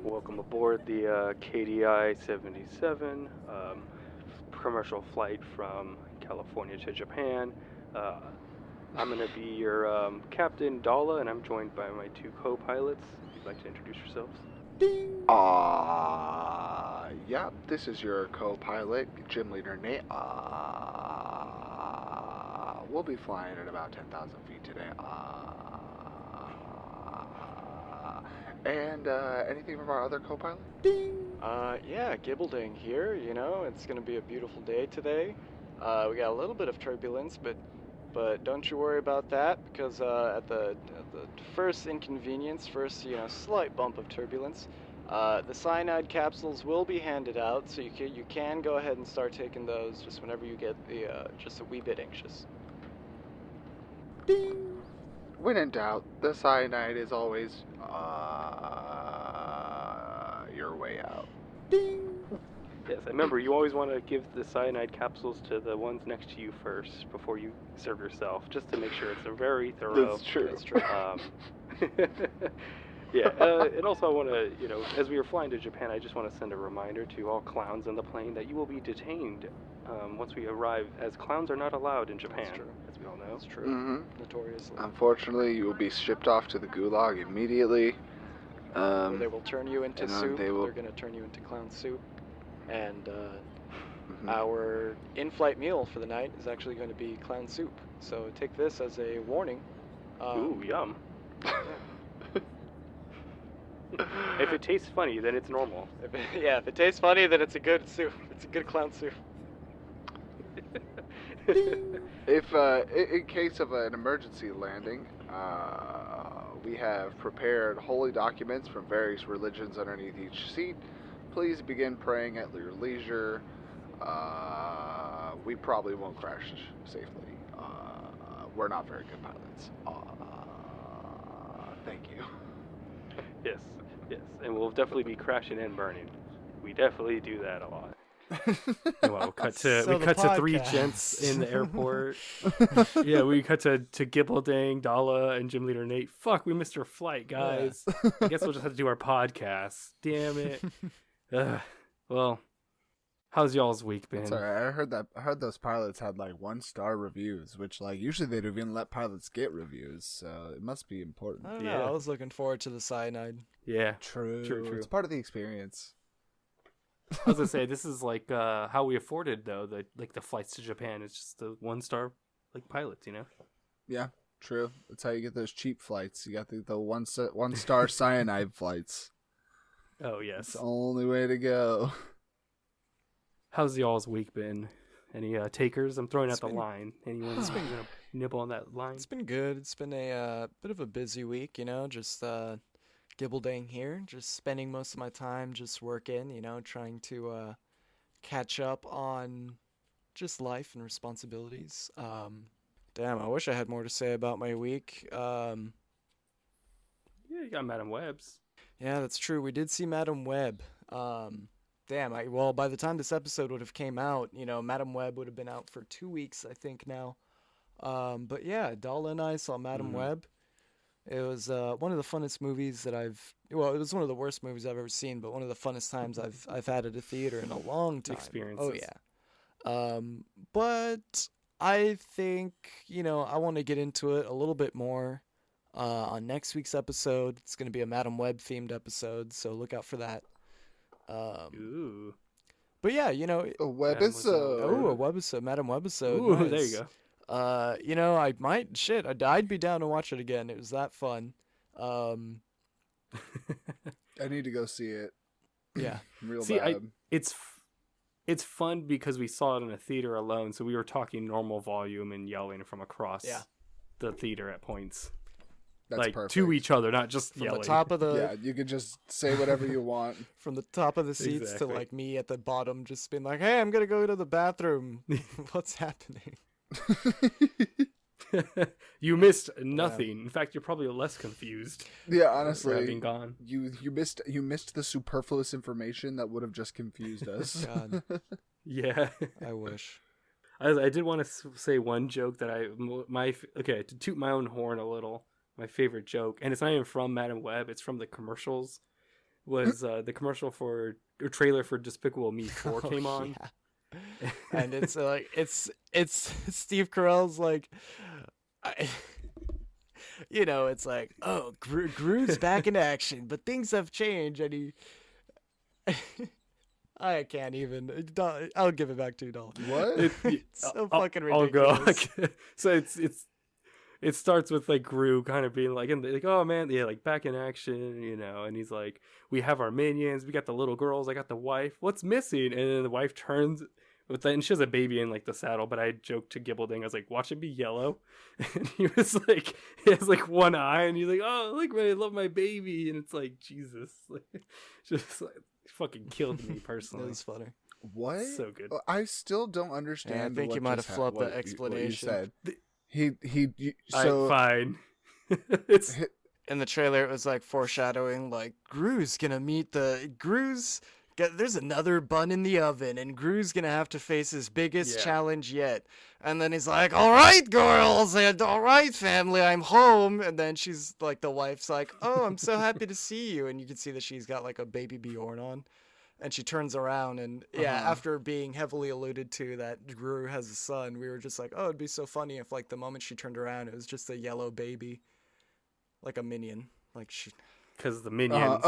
Welcome aboard the KDI 77 commercial flight from California to Japan. I'm going to be your Captain Dala, and I'm joined by my two co-pilots. If you'd like to introduce yourselves. Yeah, this is your co-pilot, GymleaderNate. We'll be flying at about 10,000 feet today. And anything from our other co-pilot? Yeah, Gibbledang here. You know, it's gonna be a beautiful day today. We got a little bit of turbulence, but don't you worry about that, because at the first inconvenience, slight bump of turbulence, the cyanide capsules will be handed out, so you can go ahead and start taking those just whenever you get just a wee bit anxious. When in doubt, the cyanide is always your way out. Yes, remember, you always want to give the cyanide capsules to the ones next to you first before you serve yourself, just to make sure it's a very thorough. That's true. That's true. Yeah, and also I want to, as we are flying to Japan, I just want to send a reminder to all clowns on the plane that you will be detained once we arrive, as clowns are not allowed in Japan, as we all know. That's true. Mm-hmm. Notoriously. Unfortunately, you will be shipped off to the gulag immediately. Where they will turn you into soup. They're going to turn you into clown soup. And our in-flight meal for the night is actually going to be clown soup. So take this as a warning. Ooh, yum. If it tastes funny, then it's normal. If it tastes funny, then it's a good soup. It's a good clown soup. If, in case of an emergency landing, we have prepared holy documents from various religions underneath each seat. Please begin praying at your leisure. We probably won't crash safely. We're not very good pilots. Thank you. Yes, and we'll definitely be crashing and burning. We definitely do that a lot. Well, we cut to three gents in the airport. Yeah, we cut to Gibbledang, Dala, and GymleaderNate. Fuck, we missed our flight, guys. Yeah. I guess we'll just have to do our podcast. Damn it. Well, how's y'all's week been? Sorry, I heard those pilots had like 1-star reviews, which like usually they don't even let pilots get reviews, so it must be important. I don't know. I was looking forward to the cyanide. Yeah, true. It's part of the experience. I was gonna say, this is like how we afforded though the flights to Japan. It's just the 1-star pilots, Yeah, true. That's how you get those cheap flights. You got the 1-star cyanide flights. Oh yes, it's the only way to go. How's y'all's week been? Any takers? I'm throwing out the line. Anyone gonna nibble on that line? It's been good. It's been a bit of a busy week, just Gibbledang here, just spending most of my time just working, trying to catch up on just life and responsibilities. Damn, I wish I had more to say about my week. Yeah, you got Madam Webb's. Yeah, that's true. We did see Madam Web. Well, by the time this episode would have came out, Madam Web would have been out for 2 weeks, I think now. But yeah, Dala and I saw Madam Web. It was one of the funnest movies that it was one of the worst movies I've ever seen, but one of the funnest times I've had at a theater in a long time. Experiences. Oh yeah. But I think, I want to get into it a little bit more on next week's episode. It's going to be a Madam Web themed episode, so look out for that. Ooh. But yeah, a webisode. Oh, a webisode, Madam Webisode. Ooh, nice. There you go. I'd be down to watch it again. It was that fun. I need to go see it. Yeah. Real bad. it's fun because we saw it in a theater alone, so we were talking normal volume and yelling from across the theater at points. That's like perfect. To each other, not just from yelling. the top of the Yeah, you could just say whatever you want. from the top of the seats Exactly. to like me at the bottom, just being like, "Hey, I'm gonna go to the bathroom. What's happening?" You missed nothing. In fact, you're probably less confused. Yeah, for honestly, having gone. you missed the superfluous information that would have just confused us. God, Yeah. I wish. I did want to say one joke that to toot my own horn a little. My favorite joke, and it's not even from Madam Web. It's from the commercials. Was the commercial for or trailer for Despicable Me 4 came on? Yeah. And it's like it's Steve Carell's like, it's like, oh, Gru's back in action, but things have changed, and he. I can't even. I'll give it back to you, Doll. What? It's so fucking ridiculous. I'll go. So it starts with like Gru kind of being like, oh man, yeah, like back in action, and he's like, we have our minions, we got the little girls, I got the wife. What's missing? And then the wife turns and she has a baby in like the saddle. But I joked to Gibbledang, I was like, watch it be yellow. And he has like one eye, and he's like, oh, like I love my baby, and it's like Jesus, like, just like fucking killed me personally. It was funny. What? So good. I still don't understand. Yeah, I think what you might just have flubbed the what explanation. you said. So Fine. It's In the trailer, it was like foreshadowing, like Gru's gonna meet there's another bun in the oven, and Gru's gonna have to face his biggest challenge yet. And then he's like, all right, girls, and all right, family, I'm home. And then she's like, the wife's like, oh, I'm so happy to see you. And you can see that she's got like a baby Bjorn on. And she turns around, and after being heavily alluded to that Gru has a son, we were just like, oh, it'd be so funny if like the moment she turned around, it was just a yellow baby, like a minion, like she. because the minions.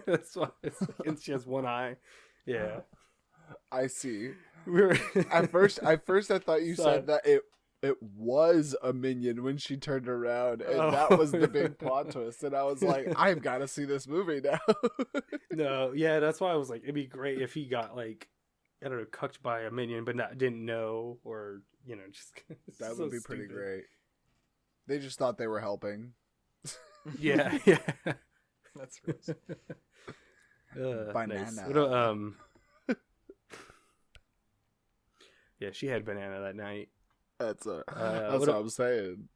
That's why and she has one eye. Yeah, I see. we're At first I thought you said that it was a minion when she turned around, and that was the big plot twist. And I was like, I've got to see this movie now. No, yeah, that's why I was like, it'd be great if he got like, I don't know, cucked by a minion, but didn't know, or just That would be pretty great. They just thought they were helping. Yeah. That's gross. Banana. Nice. Yeah, she had banana that night. That's what I'm saying.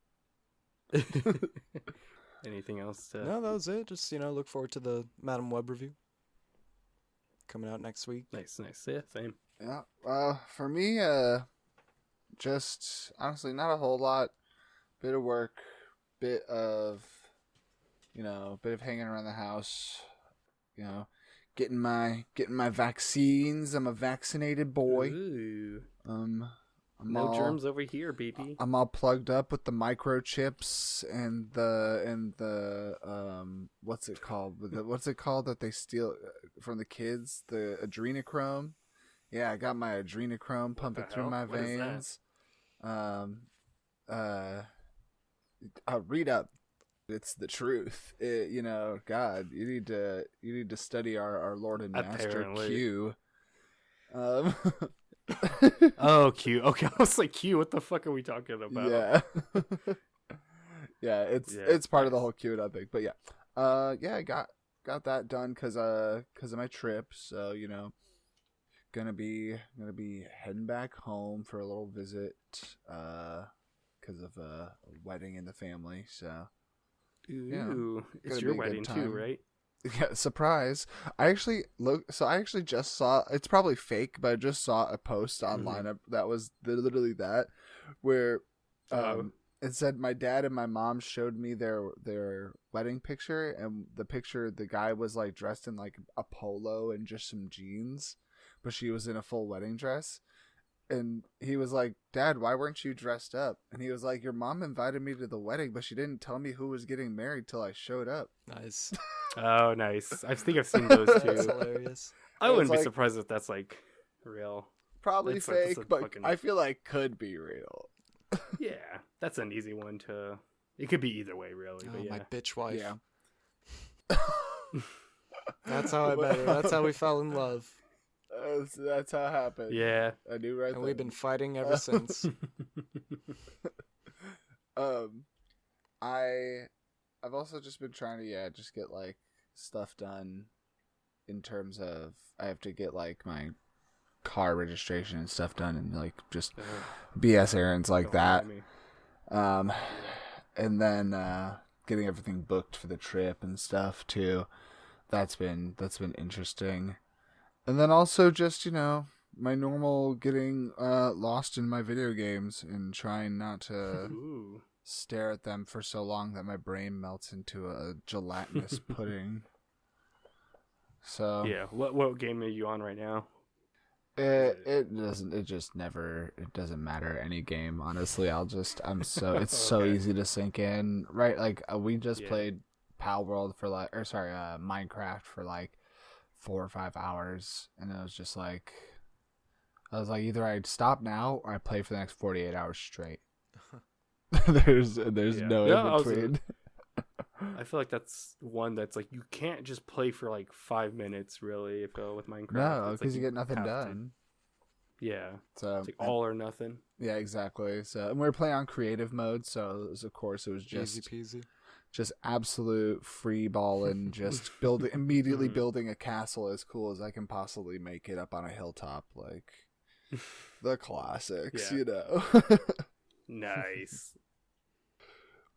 Anything else? No, that was it. Just look forward to the Madam Web review coming out next week. Nice. Yeah, same. Yeah. For me, just honestly, not a whole lot. Bit of work, bit of hanging around the house. Getting my vaccines. I'm a vaccinated boy. Ooh. No germs over here, baby. I'm all plugged up with the microchips and the what's it called? What's it called that they steal from the kids? The adrenochrome. Yeah, I got my adrenochrome pumping through my veins. I'll read up. It's the truth. God, you need to study our Lord and Master Q. Oh, Q. Okay, I was like, Q, what the fuck are we talking about? Yeah. Yeah, it's part of the whole Q, I think. But yeah. I got that done because of my trip. So, gonna be heading back home for a little visit because of a wedding in the family. So Ooh, it's your wedding too, right? Yeah, surprise. I actually just saw, it's probably fake, but I just saw a post online that was literally that, where it said my dad and my mom showed me their wedding picture, and the guy was like dressed in like a polo and just some jeans, but she was in a full wedding dress. And he was like, Dad, why weren't you dressed up? And he was like, your mom invited me to the wedding, but she didn't tell me who was getting married till I showed up. Nice. Oh, nice. I think I've seen those too. That's hilarious. I wouldn't be surprised if that's like real. Probably fake, but I feel like could be real. Yeah, that's an easy one to. It could be either way, really. Oh, but yeah. my bitch wife. Yeah. That's how I met her. That's how we fell in love. That's how it happened. Yeah. I knew right. And we've been fighting ever since. I've also just been trying to just get like stuff done in terms of I have to get like my car registration and stuff done and like just BS errands like that. And then getting everything booked for the trip and stuff too. That's been interesting. And then also just, my normal getting lost in my video games and trying not to stare at them for so long that my brain melts into a gelatinous pudding. So yeah, what game are you on right now? It doesn't matter any game, honestly. It's so easy to sink in, right? Like we just played Pal World for Minecraft for like 4 or 5 hours, and it was just like I was like, either I'd stop now or I play for the next 48 hours straight. there's no in between. I feel like that's one that's like you can't just play for like 5 minutes really with Minecraft. No, because you get nothing done. Yeah, so it's like all or nothing. Yeah, exactly. So and we were playing on creative mode, so it was just easy peasy, just absolute free balling, just immediately building a castle as cool as I can possibly make it up on a hilltop, like the classics, Nice.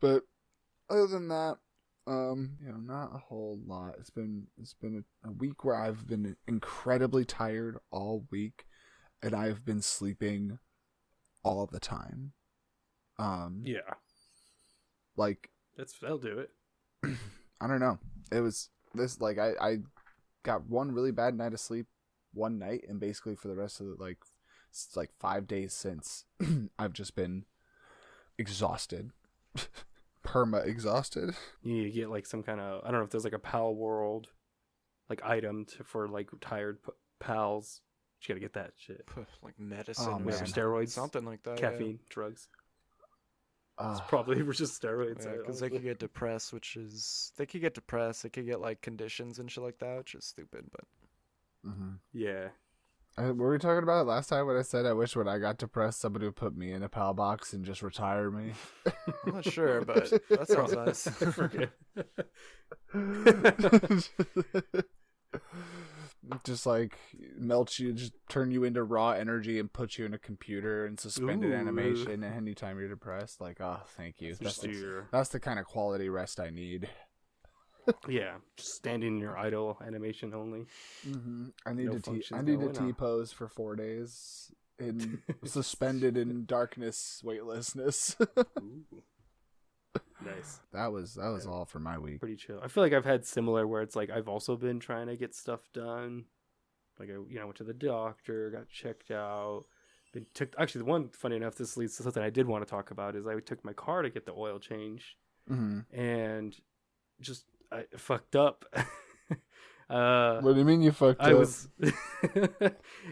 But other than that, not a whole lot. It's been a week where I've been incredibly tired all week, and I've been sleeping all the time. Like that'll do it. I don't know. It was this like I got one really bad night of sleep one night, and basically for the rest of the it's like 5 days since I've just been exhausted. Perma exhausted. You need to get like some kind of, I don't know if there's like a Pal World like item for like tired pals. You gotta get that shit. Like medicine, or steroids, something like that. Caffeine, drugs. It's probably just steroids. Yeah, because they could get depressed, They could get like conditions and shit like that, which is stupid. But yeah. Were we talking about it last time when I said I wish when I got depressed somebody would put me in a PAL box and just retire me? I'm not sure, but that sounds nice. Just like melt you, just turn you into raw energy and put you in a computer and suspended animation anytime you're depressed. Like, oh, thank you. That's the kind of quality rest I need. Yeah, just standing in your idle animation only. Mm-hmm. I need a T pose for 4 days, suspended in darkness, weightlessness. Nice. That was all for my week. Pretty chill. I feel like I've had similar where it's like I've also been trying to get stuff done. Like I went to the doctor, got checked out. Actually, the one, funny enough, this leads to something I did want to talk about is I took my car to get the oil changed, and just. I fucked up. What do you mean you fucked up?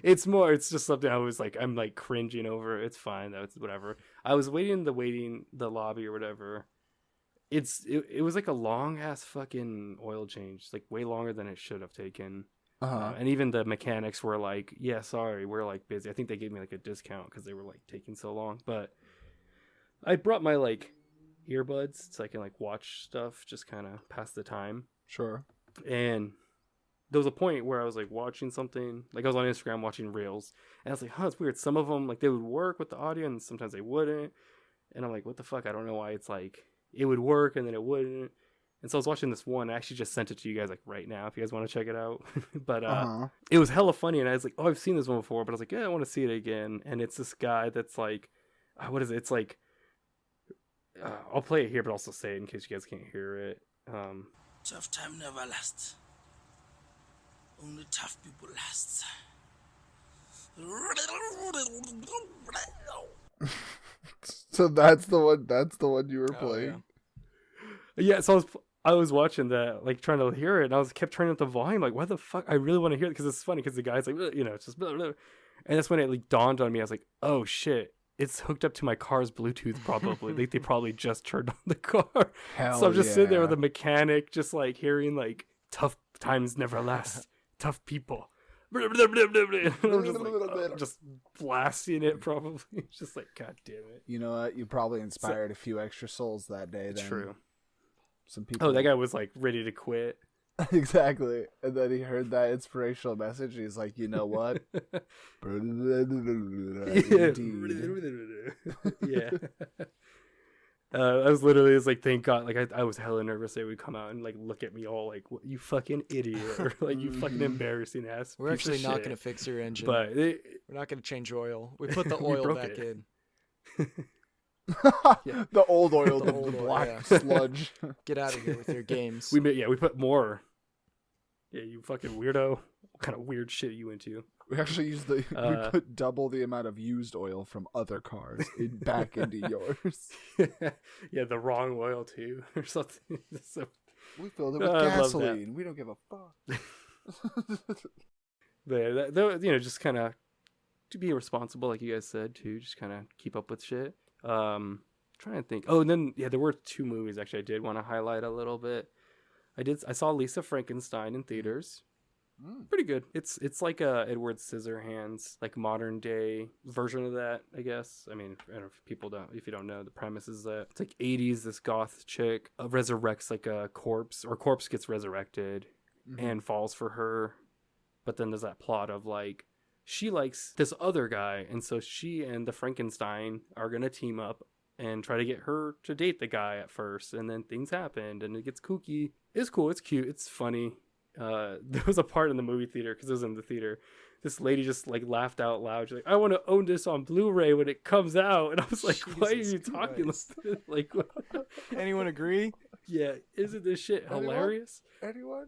It's just something I was like, I'm like cringing over. It's fine. That's whatever. I was waiting the lobby or whatever. It was like a long ass fucking oil change, like way longer than it should have taken. And even the mechanics were like, yeah, sorry, we're like busy. I think they gave me like a discount because they were like taking so long. But I brought my like earbuds so I can like watch stuff, just kind of pass the time. Sure. And there was a point where I was like watching something, like I was on Instagram watching reels, and I was like, it's weird. Some of them like they would work with the audio and sometimes they wouldn't. And I'm like, what the fuck? I don't know why it's like it would work and then it wouldn't. And so I was watching this one. I actually just sent it to you guys like right now if you guys want to check it out. But it was hella funny, and I was like, I've seen this one before, but I was like, yeah, I want to see it again. And it's this guy that's like, what is it? It's like, I'll play it here, but also say it in case you guys can't hear it. Tough time never lasts. Only tough people last. So that's the one you were playing. Yeah. So I was watching that, like trying to hear it, and I kept turning up the volume. Like, why the fuck? I really want to hear it because it's funny. Because the guy's like, it's just blah, blah. And that's when it like dawned on me. I was like, oh shit. It's hooked up to my car's Bluetooth, probably. Like they probably just turned on the car. So I'm just sitting there with a mechanic, just like hearing like tough times never last, tough people. I'm just, like, just blasting it probably. It's just like, God damn it. You know what? You probably inspired a few extra souls that day. It's then. true. Some people. Oh, that guy was like ready to quit. Exactly. And then he heard that inspirational message. And he's like, you know what? Yeah. I was literally just like, thank God. Like I was hella nervous they would come out and like look at me all like, what, you fucking idiot, or like you fucking embarraing ass. We're actually not going to fix your engine. But we're not going to change oil. We put the oil back in. Yeah. The old oil, the black sludge. Get out of here with your games. We put more. Yeah, you fucking weirdo. What kind of weird shit are you into? We actually used we put double the amount of used oil from other cars back into yours. Yeah, the wrong oil too, or something. So, we filled it with gasoline. We don't give a fuck. But that, just kind of to be responsible, like you guys said, too. Just kind of keep up with shit. Trying to think. Oh, and then there were 2 movies actually I did want to highlight a little bit. I saw Lisa Frankenstein in theaters. Pretty good. It's like a Edward Scissorhands, like modern day version of that, I guess. I mean, I don't know if you don't know, the premise is that it's like 80s, this goth chick resurrects like a corpse, or corpse gets resurrected and falls for her. But then there's that plot of like, she likes this other guy, and so she and the Frankenstein are going to team up and try to get her to date the guy at first, and then things happened, and it gets kooky. It's cool, it's cute, it's funny. There was a part in the movie theater, because it was in the theater, this lady just like laughed out loud. She's like, I want to own this on Blu-ray when it comes out. And I was like, why are you talking like this? Like, anyone agree? Yeah, isn't this shit hilarious? Anyone?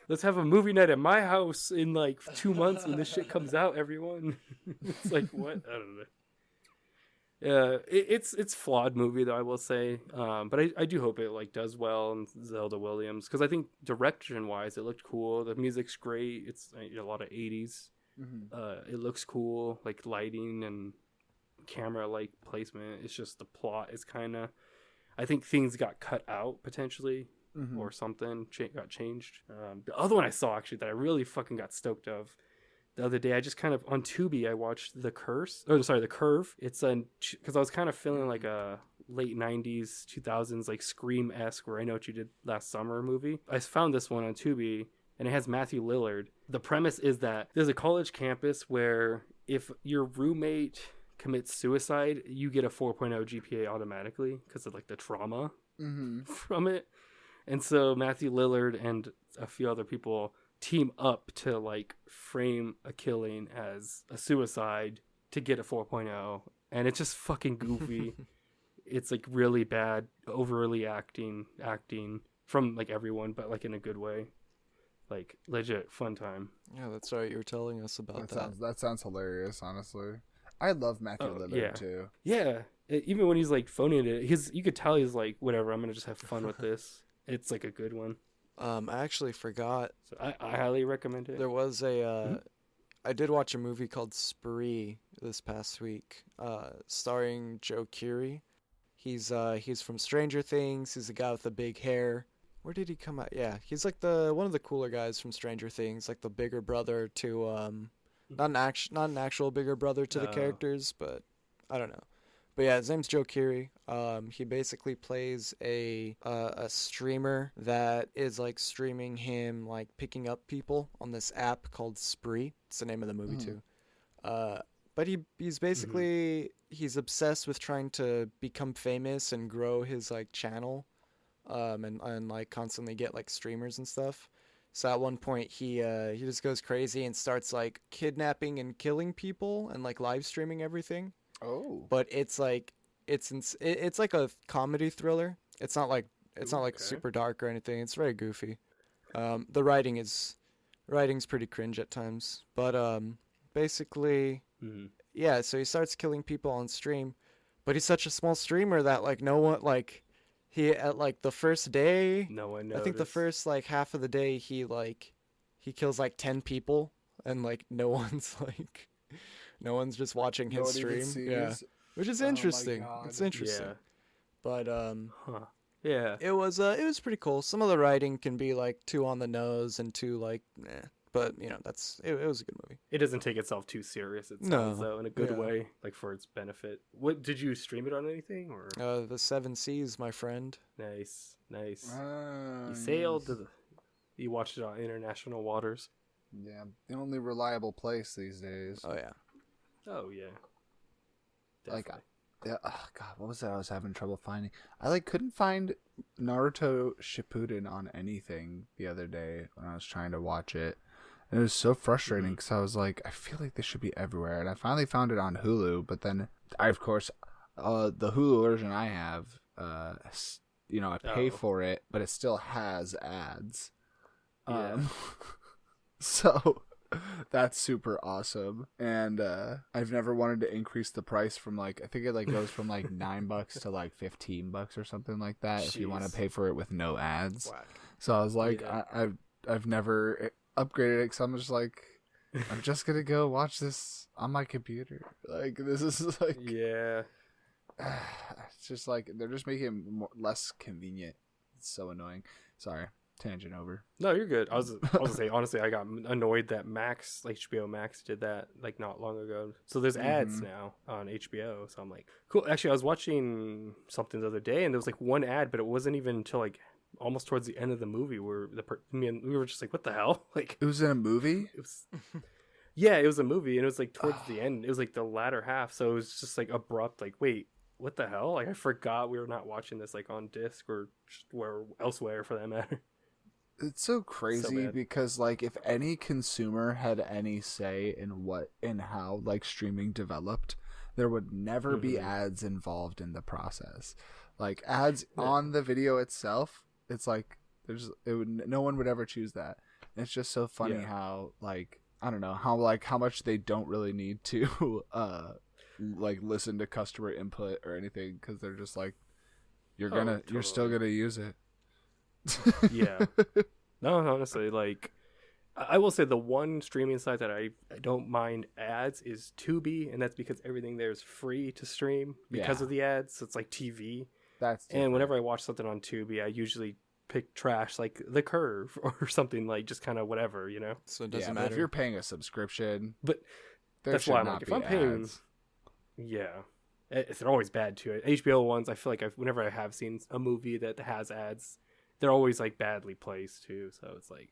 Let's have a movie night at my house in like 2 months when this shit comes out, everyone. It's like, what? I don't know. It's flawed movie though, I will say. But I do hope it like does well, and Zelda Williams, because I think direction wise it looked cool. The music's great. It's a lot of 80s. It looks cool, like lighting and camera like placement. It's just the plot is kind of, I think things got cut out potentially, or something got changed. The other one I saw actually that I really fucking got stoked of the other day, I just kind of on Tubi I watched The Curve. It's because I was kind of feeling like a late 90s 2000s like Scream-esque, where I Know What You Did Last Summer movie. I found this one on Tubi, and it has Matthew Lillard. The premise is that there's a college campus where if your roommate commits suicide, you get a 4.0 GPA automatically because of like the trauma from it. And so Matthew Lillard and a few other people team up to like frame a killing as a suicide to get a 4.0, and it's just fucking goofy. It's like really bad, overly acting from like everyone, but like in a good way. Like legit fun time. Yeah, that's right. You were telling us about that. That sounds hilarious, honestly. I love Matthew Lillard too. Yeah, even when he's like phoning it, you could tell he's like, whatever, I'm gonna just have fun with this. It's like a good one. I actually forgot. So I highly recommend it. There was I did watch a movie called Spree this past week, starring Joe Keery. He's from Stranger Things. He's a guy with the big hair. Where did he come out? Yeah, he's like one of the cooler guys from Stranger Things, like the bigger brother to not an actual bigger brother to the characters, but I don't know. But yeah, his name's Joe Keery. He basically plays a streamer that is like streaming him like picking up people on this app called Spree. It's the name of the movie too. But he's basically he's obsessed with trying to become famous and grow his like channel, and like constantly get like streamers and stuff. So at one point he just goes crazy and starts like kidnapping and killing people and like live streaming everything. Oh. But it's like it's like a comedy thriller. It's not like super dark or anything. It's very goofy. The writing's pretty cringe at times. But basically yeah, so he starts killing people on stream, but he's such a small streamer that like no one like he at like the first day, no one noticed. I think the first like half of the day he kills like 10 people, and like no one's just watching his stream. Yeah. Which is interesting. It's interesting. Yeah. But yeah. It was pretty cool. Some of the writing can be like too on the nose and too like but it was a good movie. It doesn't take itself too serious. It sounds though in a good way, like for its benefit. What did you stream it on anything or? The Seven Seas, my friend. Nice. You sailed to you watched it on international waters. Yeah, the only reliable place these days. Oh yeah. Definitely. Yeah, oh god, what was that I was having trouble finding? I couldn't find Naruto Shippuden on anything the other day when I was trying to watch it. And it was so frustrating because I was like, I feel like this should be everywhere. And I finally found it on Hulu, but then the Hulu version I have, I pay for it, but it still has ads. So that's super awesome. And I've never wanted to increase the price from I think it goes from $9 to $15 or something like that. Jeez. If you want to pay for it with no ads. Whack. So I was like, I've never upgraded it because I'm just like, I'm just gonna go watch this on my computer. This is it's just they're just making it less convenient. It's so annoying. Sorry. Tangent over. No, you're good. I was gonna say, honestly, I got annoyed that HBO Max did that not long ago. So there's ads now on HBO. So I'm like, cool. Actually, I was watching something the other day, and there was one ad, but it wasn't even until almost towards the end of the movie where we were just like, what the hell? It was in a movie. It was. Yeah, it was a movie, and it was towards the end. It was the latter half, so it was just abrupt. Wait, what the hell? I forgot we were not watching this on disc or where elsewhere for that matter. It's so crazy because if any consumer had any say in how would developed, there would never be ads involved in the process. Ads on the video itself, it's no one would ever choose that. And it's just so funny how I don't know how much they don't really need to listen to customer input or anything because they're just you're still gonna use it. Yeah. No, honestly, I will say the one streaming site that I don't mind ads is Tubi, and that's because everything there is free to stream because of the ads. So it's TV. That's different. And whenever I watch something on Tubi, I usually pick trash The Curve or something just kind of whatever, So it doesn't matter. But if you're paying a subscription, but that's why I'm if I'm paying, they're always bad too. HBO ones, I feel whenever I have seen a movie that has ads, they're always badly placed too. So it's all right,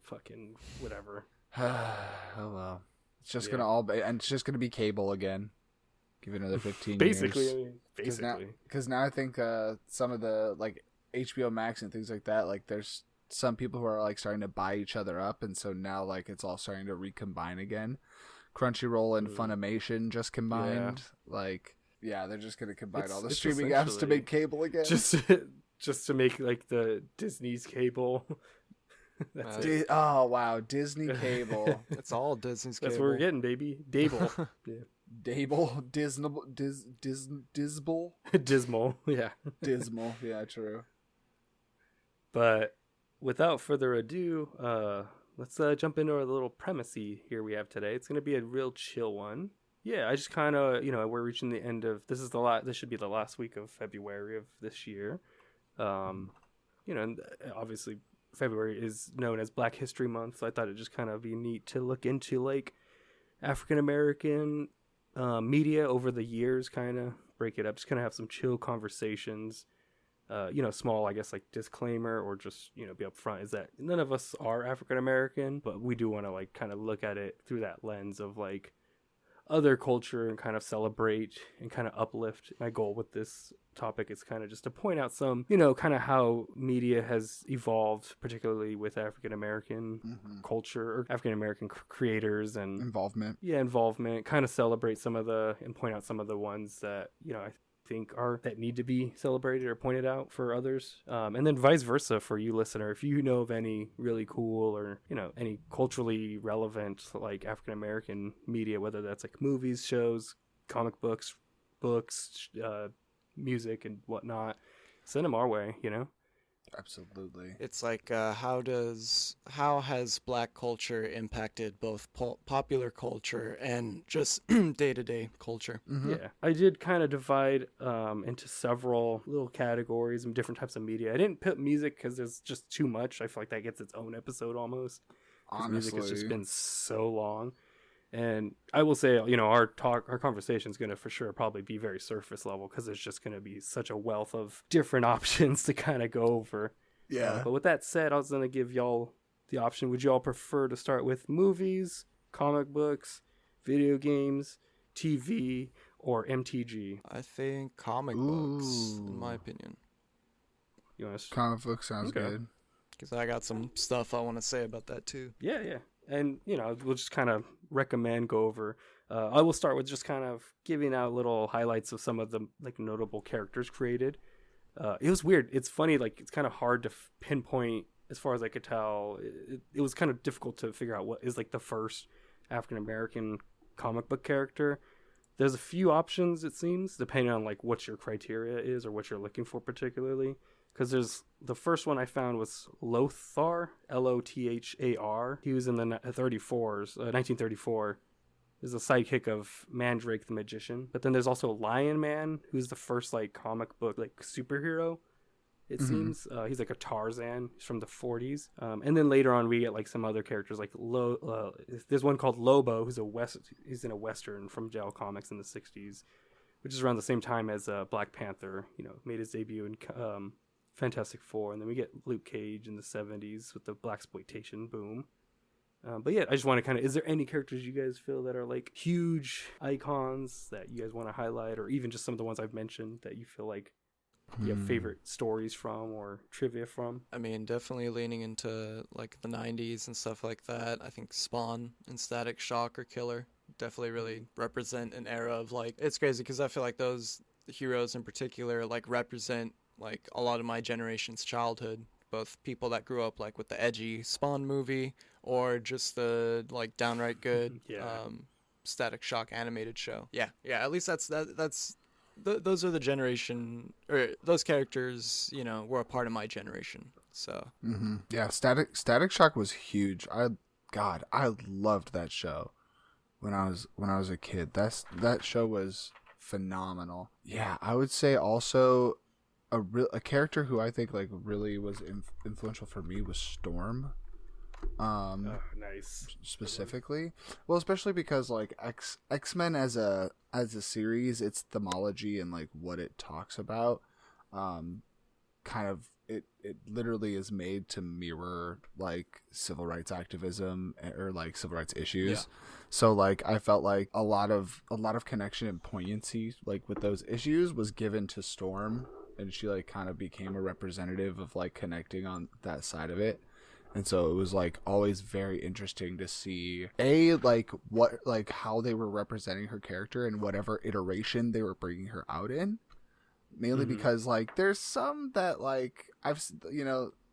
fucking whatever. Oh well, it's just gonna it's just gonna be cable again. Give it another 15 basically, years. Basically, because now I think some of the HBO Max and things like that, there's some people who are starting to buy each other up, and so now it's all starting to recombine again. Crunchyroll and Funimation just combined. They're just gonna combine all the streaming apps to make cable again. Just to make the Disney's cable. That's it. Oh wow, Disney cable. It's all Disney's cable. That's what we're getting, baby. Dable. Yeah. Dable, Dismal, Dismal, Dismal. Yeah. Dismal. Yeah, true. But without further ado, let's jump into our little premise-y here we have today. It's gonna be a real chill one. Yeah, I just kind of we're reaching the end of this should be the last week of February of this year. And obviously February is known as Black History Month, so I thought it'd just kind of be neat to look into African American media over the years, kind of break it up, just kind of have some chill conversations. Small, I guess, disclaimer or just, be upfront is that none of us are African American, but we do want to kind of look at it through that lens of other culture and kind of celebrate and kind of uplift. My goal with this topic is kind of just to point out some, kind of how media has evolved, particularly with African American culture or African American creators and involvement. Yeah, involvement. Kind of celebrate some of and point out some of the ones that I think that need to be celebrated or pointed out for others, and then vice versa for you listener. If you know of any really cool or any culturally relevant African American media, whether that's movies, shows, comic books, music and whatnot, send them our way. Absolutely. It's how has Black culture impacted both popular culture and just day-to-day culture? Yeah, I did kind of divide into several little categories and different types of media. I didn't put music because there's just too much. I feel that gets its own episode almost. because music has just been so long. And I will say, our conversation is going to for sure probably be very surface level because there's just going to be such a wealth of different options to kind of go over. Yeah. But with that said, I was going to give y'all the option. Would you all prefer to start with movies, comic books, video games, TV, or MTG? I think comic books, in my opinion. Comic book sounds good. Because I got some stuff I want to say about that too. Yeah. And, we'll just kind of go over. I will start with just kind of giving out little highlights of some of the notable characters created. It was weird. It's funny. It's kind of hard to pinpoint as far as I could tell. It was kind of difficult to figure out what is the first African-American comic book character. There's a few options, it seems, depending on what your criteria is or what you're looking for particularly. Because there's the first one I found was Lothar, Lothar. He was in the 1934. Is a sidekick of Mandrake the Magician. But then there's also Lion Man, who's the first comic book superhero. It seems he's a Tarzan. He's from the 40s. And then later on we get some other characters there's one called Lobo, who's he's in a western from JL Comics in the 60s, which is around the same time as Black Panther. Made his debut in Fantastic Four, and then we get Luke Cage in the 70s with the blaxploitation boom. But yeah, I just want to is there any characters you guys feel that are huge icons that you guys want to highlight, or even just some of the ones I've mentioned that you feel you have favorite stories from or trivia from? I mean, definitely leaning into the 90s and stuff like that. I think Spawn and Static Shock or Killer definitely really represent an era of it's crazy because I feel those heroes in particular represent a lot of my generation's childhood, both people that grew up with the edgy Spawn movie or just the downright good Static Shock animated show. Yeah, at least those are the generation, or those characters, were a part of my generation. So yeah, Static Shock was huge. I loved that show when I was a kid. That show was phenomenal. Yeah, I would say also a character who I think really was influential for me was Storm. Nice. Specifically, well, especially because X-Men as a series, its themology and what it talks about, kind of it literally is made to mirror civil rights activism or civil rights issues. Yeah. So I felt a lot of connection and poignancy with those issues was given to Storm, and she kind of became a representative of connecting on that side of it. And so it was always very interesting to see what how they were representing her character and whatever iteration they were bringing her out in. Mainly because there's some that I've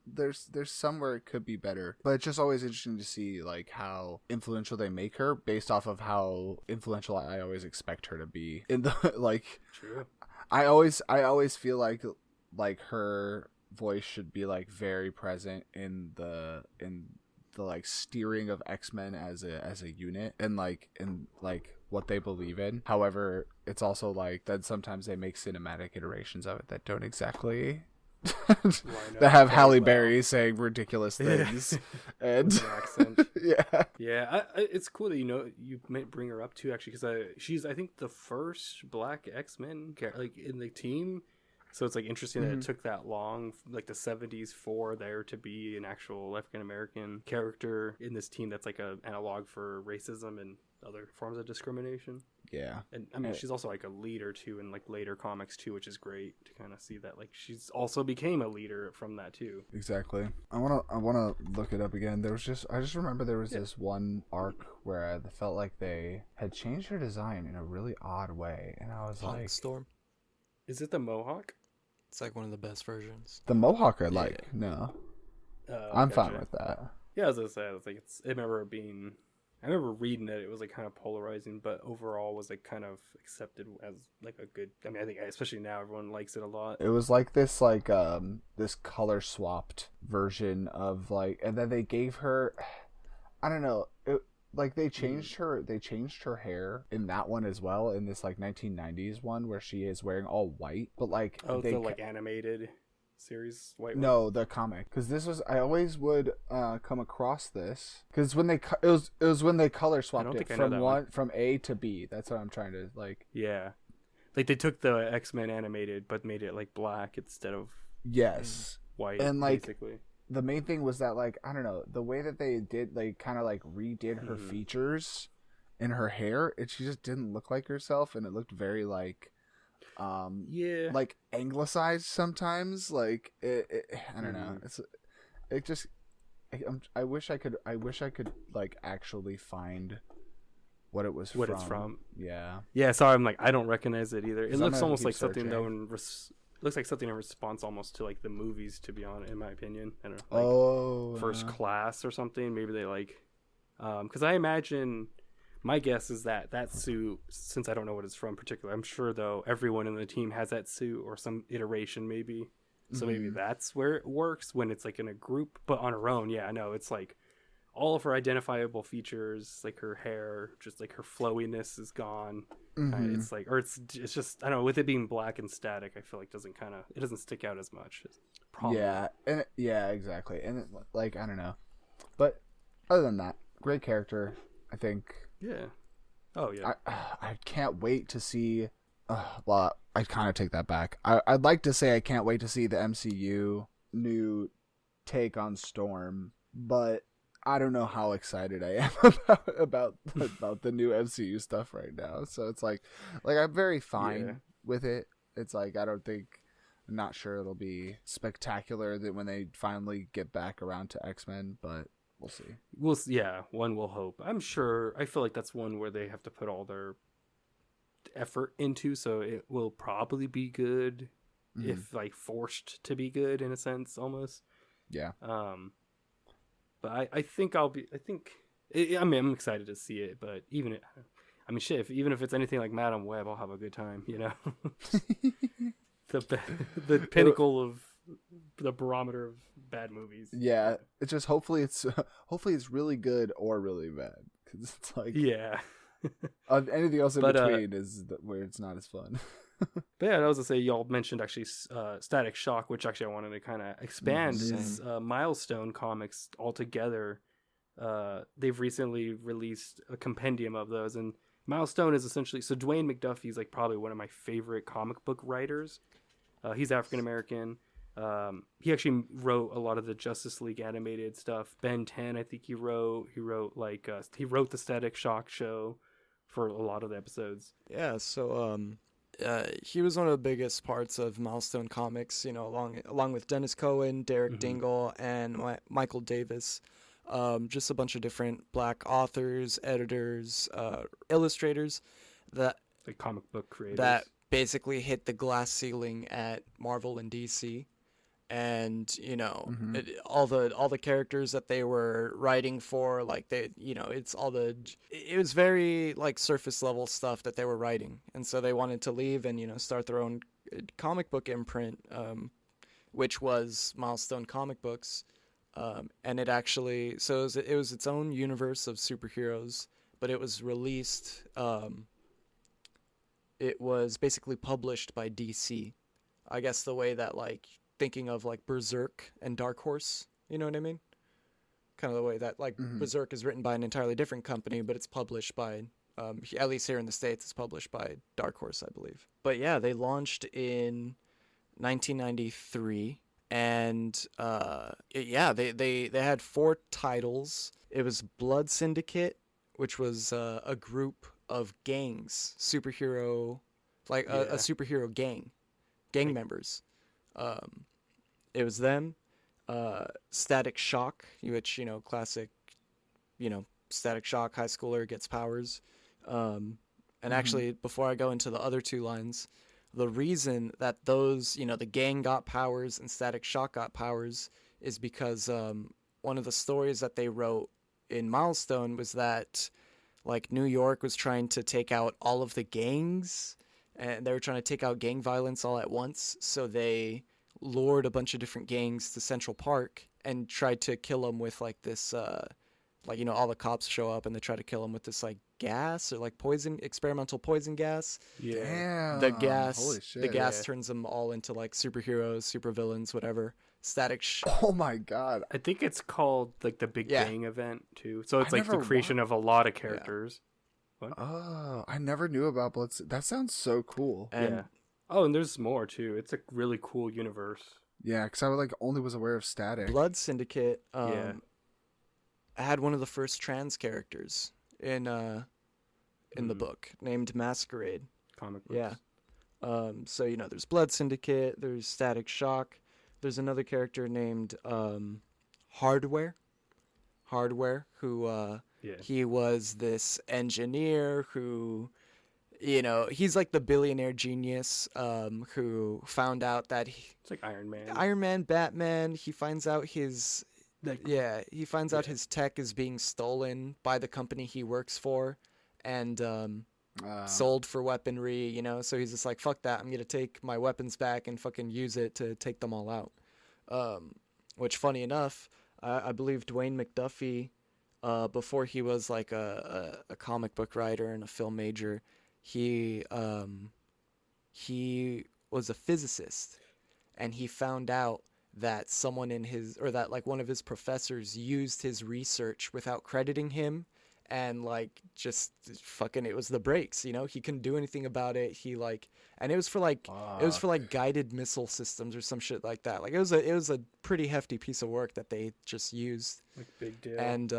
there's some where it could be better, but it's just always interesting to see how influential they make her based off of how influential I always expect her to be in the True. I always feel like her voice should be very present in the steering of X-Men as a unit and in what they believe in. However, it's also that sometimes they make cinematic iterations of it that don't exactly that have Halle Berry saying ridiculous things and accent. Yeah, it's cool that you might bring her up too, actually, because she's I think the first Black X-Men in the team. So it's interesting that it took that long, the 70s, for there to be an actual African-American character in this team that's a analog for racism and other forms of discrimination. Yeah. And I mean, she's also a leader too in later comics too, which is great to kind of see that she's also became a leader from that too. Exactly. I wanna look it up again. I just remember there was this one arc where I felt they had changed her design in a really odd way, and I was Storm. Is it the Mohawk? It's one of the best versions. The Mohawk no. I'm fine with that. Yeah, as I said, I remember reading it. It was kind of polarizing, but overall was kind of accepted as a good. I mean, I think especially now everyone likes it a lot. It was this this color swapped version of and then they gave her, I don't know. They changed her hair in that one as well, in this 1990s one where she is wearing all white, but the animated series White One? No, the comic. Because this was, I always would come across this. Because when it was when they color swapped it from A to B. That's what I'm trying to like. Yeah, like they took the X-Men animated but made it like black instead of white. And like basically, the main thing was that like I don't know, the way that they kind of like redid her features and her hair, she just didn't look like herself, and it looked very like like anglicized sometimes. Like I don't know, I wish I could like actually find what it's from. Yeah, sorry, I'm like, I don't recognize it either. It looks almost like searching. something looks like something in response almost to like the movies, to be honest, in my opinion. I don't know, like First Class or something. Maybe they like because I imagine, my guess is that suit, since I don't know what it's from particularly, I'm sure though everyone in the team has that suit or some iteration maybe. So maybe that's where it works when it's like in a group, but on her own, I know it's like all of her identifiable features, like her hair, just like her flowiness is gone. It's like, or it's just, I don't know, with it being black and static, I feel like it doesn't stick out as much. Exactly. And like, I don't know, but other than that, great character, I think. I can't wait to see. Well, I kind of take that back. I'd like to say I can't wait to see the MCU new take on Storm, but I don't know how excited I am about the new MCU stuff right now. So it's like I'm very fine with it. It's like I'm not sure it'll be spectacular that when they finally get back around to X-Men, but we'll see. One will hope. I'm sure. I feel like that's one where they have to put all their effort into, so it will probably be good, if like forced to be good in a sense, almost. But I think I'm excited to see it, but even if it's anything like Madam Web, I'll have a good time, you know. the pinnacle of the barometer of bad movies. Yeah, it's just hopefully it's really good or really bad, because it's like anything else in between is where it's not as fun. But yeah, I was gonna say, y'all mentioned actually Static Shock, which actually I wanted to kind of expand is Milestone Comics altogether. They've recently released a compendium of those, and Milestone is essentially, so Dwayne Mcduffie is like probably one of my favorite comic book writers. He's African American. He actually wrote a lot of the Justice League animated stuff. Ben 10, I think he wrote like he wrote the Static Shock show for a lot of the episodes. Yeah, so he was one of the biggest parts of Milestone Comics, you know, along with Dennis Cohen, Derek Dingle, and Michael Davis. Just a bunch of different black authors, editors, illustrators that like comic book creators that basically hit the glass ceiling at Marvel and DC. And you know, all the characters that they were writing for, like it was very like surface level stuff that they were writing, and so they wanted to leave and start their own comic book imprint, which was Milestone Comic Books, and it was its own universe of superheroes, but it was released. It was basically published by DC, I guess the way that like. Thinking of like Berserk and Dark Horse, you know what I mean? Kind of the way that like Berserk is written by an entirely different company, but it's published by, at least here in the States, it's published by Dark Horse, I believe. But yeah, they launched in 1993, and they had 4 titles. It was Blood Syndicate, which was a group of gangs, superhero, like a superhero gang members. It was them, Static Shock, which, classic, Static Shock, high schooler gets powers. And actually, before I go into the other 2 lines, the reason that those, the gang got powers and Static Shock got powers is because one of the stories that they wrote in Milestone was that, like, New York was trying to take out all of the gangs, and they were trying to take out gang violence all at once, so they lured a bunch of different gangs to Central Park and tried to kill them with like this like all the cops show up and they try to kill him with this like gas or like experimental poison gas. Yeah. Damn. The gas, Holy shit. the gas turns them all into like superheroes, supervillains, whatever. Oh my god. I think it's called like the Big Bang event too. So it's I like the never creation of a lot of characters. What? Oh, I never knew about Blood. That sounds so cool. And Yeah. Oh, and there's more too. It's a really cool universe. Yeah, because I only was aware of Static. Blood Syndicate Yeah. had one of the first trans characters in the book named Masquerade. Comic books. Yeah. So there's Blood Syndicate, there's Static Shock, there's another character named Hardware, who he was this engineer who, he's like the billionaire genius who found out that It's like Iron Man. Iron Man, Batman, he finds out his his tech is being stolen by the company he works for and sold for weaponry, so he's just like, fuck that, I'm going to take my weapons back and fucking use it to take them all out. Which, funny enough, I believe Dwayne Mcduffie, before he was like a comic book writer and a film major, he was a physicist, and he found out that someone one of his professors used his research without crediting him, and like just fucking it was the breaks, he couldn't do anything about it. And it was for like guided missile systems or some shit like that. Like it was a pretty hefty piece of work that they just used. Like big deal. And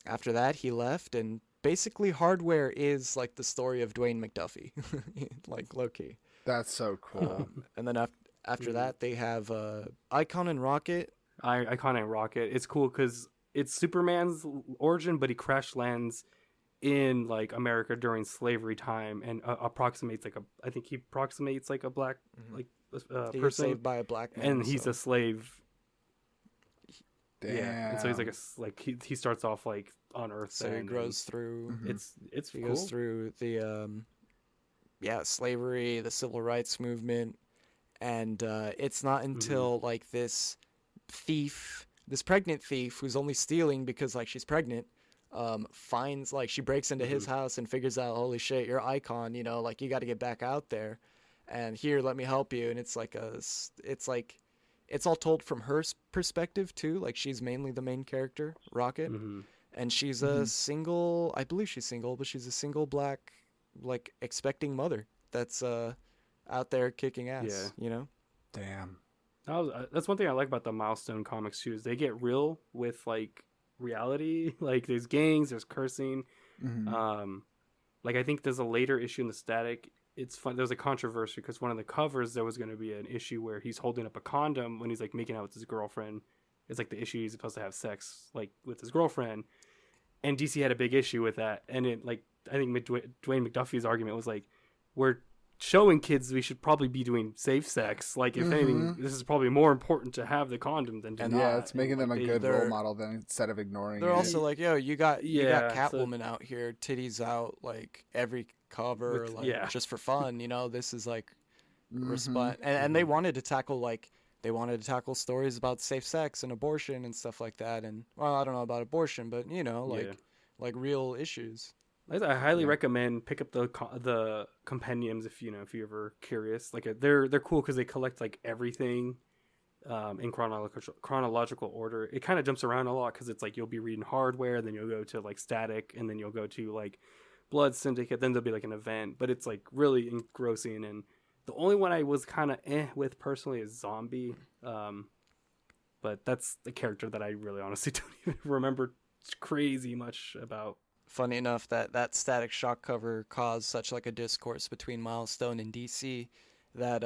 after that he left, and basically Hardware is like the story of Dwayne Mcduffie, like low-key. That's so cool. And then after that they have Icon and Rocket. Icon and Rocket. It's cool because it's Superman's origin, but he crash lands in like America during slavery time and approximates like a black like He person gets saved by a black man, and he's a slave. Damn. Yeah, and so he's like he starts off like on Earth. So he grows through. It's He cool. goes through the slavery, the civil rights movement, and it's not until like this pregnant thief who's only stealing because like she's pregnant, finds like she breaks into his house and figures out, holy shit, you're Icon, like you got to get back out there, and here, let me help you. And it's all told from her perspective too. Like she's mainly the main character, Rocket, and she's a single. I believe she's single, but she's a single black, like expecting mother that's out there kicking ass. Damn. That's one thing I like about the Milestone comics too, is they get real with like reality. Like there's gangs, there's cursing. Like I think there's a later issue in the Static. It's fun. There's a controversy because one of the covers there was going to be an issue where he's holding up a condom when he's like making out with his girlfriend. It's like the issue he's supposed to have sex like with his girlfriend, and DC had a big issue with that. And it like I think Dwayne McDuffie's argument was like, we're showing kids we should probably be doing safe sex. Like if anything, this is probably more important to have the condom than to not. Yeah, it's making them a good they're- role model then instead of ignoring They're it. also like, yo, you got Yeah, Catwoman out here, titties out, like every cover, With- like yeah. just for fun. This is like response, and they wanted to tackle stories about safe sex and abortion and stuff like that. And well, I don't know about abortion, but like real issues. I highly recommend pick up the compendiums if you're ever curious. Like they're cool because they collect like everything in chronological order. It kind of jumps around a lot because it's like you'll be reading Hardware, then you'll go to like Static, and then you'll go to like Blood Syndicate. Then there'll be like an event, but it's like really engrossing. And the only one I was kind of with personally is Zombie, but that's the character that I really honestly don't even remember crazy much about. Funny enough that Static Shock cover caused such like a discourse between Milestone and DC that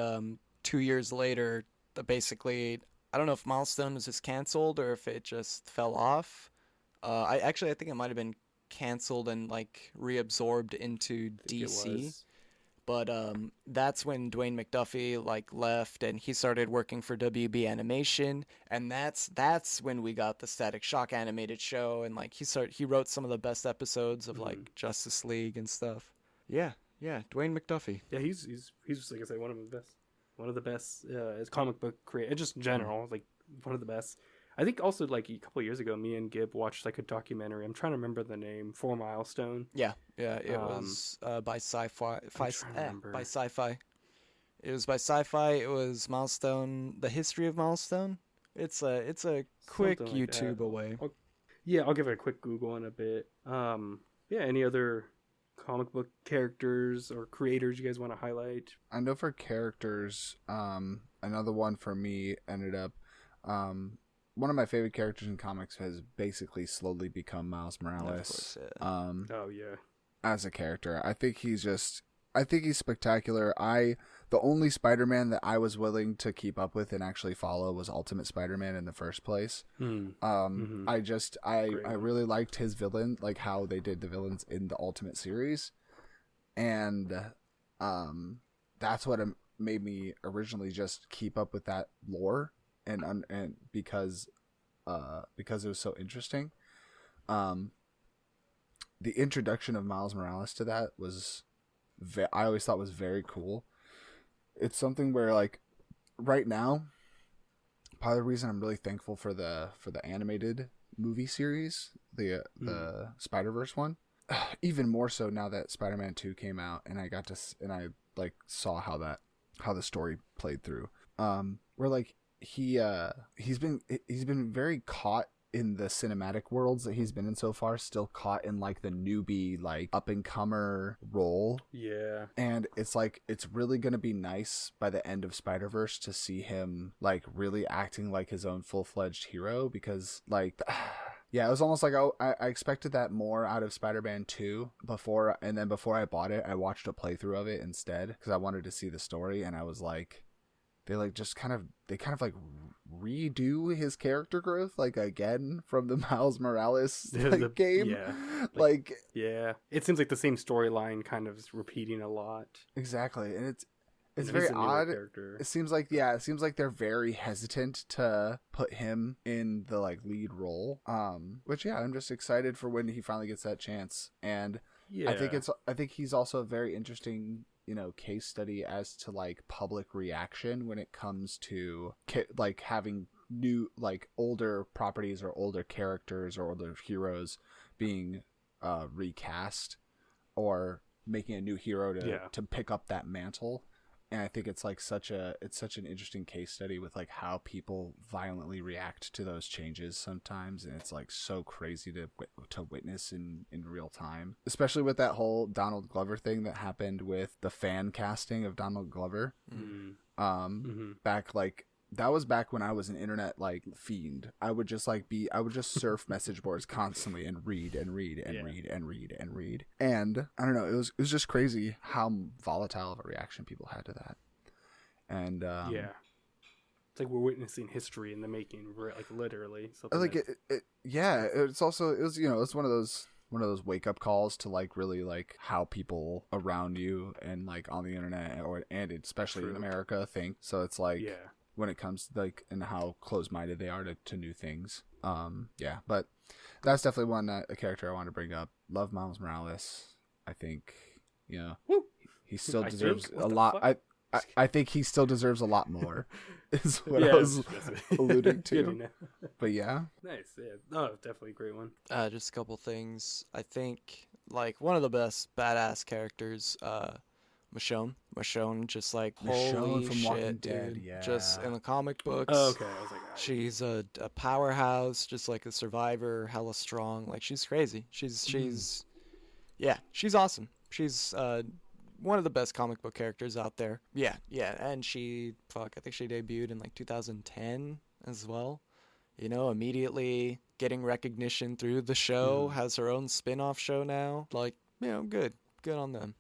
2 years later, basically, I don't know if Milestone was just canceled or if it just fell off. I think it might have been canceled and like reabsorbed into DC. But that's when Dwayne Mcduffie like left and he started working for WB Animation, and that's when we got the Static Shock animated show, and like he wrote some of the best episodes of like Justice League and stuff. Yeah, Dwayne Mcduffie. Yeah, he's like I say one of the best as comic book creator, just in general, like one of the best. I think also like a couple of years ago, me and Gib watched like a documentary. I'm trying to remember the name. 4 Milestone. Yeah, it was by Sci-Fi. I'm trying to remember. By Sci-Fi. It was by Sci-Fi. It was Milestone, the history of Milestone. It's a quick Something like YouTube that. away. I'll give it a quick Google in a bit. Any other comic book characters or creators you guys want to highlight? I know for characters, another one for me ended up, one of my favorite characters in comics has basically slowly become Miles Morales. Of course, yeah. As a character, I think he's spectacular. The only Spider-Man that I was willing to keep up with and actually follow was Ultimate Spider-Man in the first place. I really liked his villain, like how they did the villains in the Ultimate series, and that's what made me originally just keep up with that lore, and because it was so interesting. The introduction of Miles Morales to that was I always thought was very cool. It's something where, like, right now, part of the reason I'm really thankful for the animated movie series, the Spider-Verse one, even more so now that Spider-Man 2 came out, and I saw how the story played through. Where like he's been very caught in the cinematic worlds that he's been in so far, still caught in like the newbie, like up and comer role. Yeah. And it's like, it's really going to be nice by the end of Spider-Verse to see him like really acting like his own full-fledged hero, because like, yeah, it was almost like I expected that more out of Spider-Man 2 before I bought it, I watched a playthrough of it instead because I wanted to see the story, and I was like, they kind of like redo his character growth like again from the Miles Morales game. Yeah. It seems like the same storyline kind of is repeating a lot. Exactly. And it's very odd. Character. It seems like they're very hesitant to put him in the like lead role. Which I'm just excited for when he finally gets that chance. And I think he's also a very interesting, case study as to like public reaction when it comes to like having new, like older properties or older characters or older heroes being recast or making a new hero to pick up that mantle. And I think it's like such an interesting case study with like how people violently react to those changes sometimes, and it's like so crazy to witness in real time, especially with that whole Donald Glover thing that happened with the fan casting of Donald Glover. Back like that was back when I was an internet like fiend. I would just surf message boards constantly and read. And I don't know, it was just crazy how volatile of a reaction people had to that. And it's like we're witnessing history in the making, like literally. Like it's one of those wake up calls to like really like how people around you and like on the internet and especially in America think. So it's like when it comes to like and how close-minded they are to new things. But that's definitely a character I want to bring up. Love Miles Morales. I think he still deserves a lot. I think he still deserves a lot more. Is what I was alluding to. But yeah, nice. Yeah, definitely a great one. Just a couple things. I think like one of the best badass characters. Michonne, just like holy from shit, Walking dude. Dead, yeah. Just in the comic books. Oh, okay. I was like, she's a powerhouse, just like a survivor, hella strong. Like she's crazy. She's awesome. She's one of the best comic book characters out there. Yeah, and I think she debuted in like 2010 as well. Immediately getting recognition through the show, has her own spin-off show now. Like, good on them.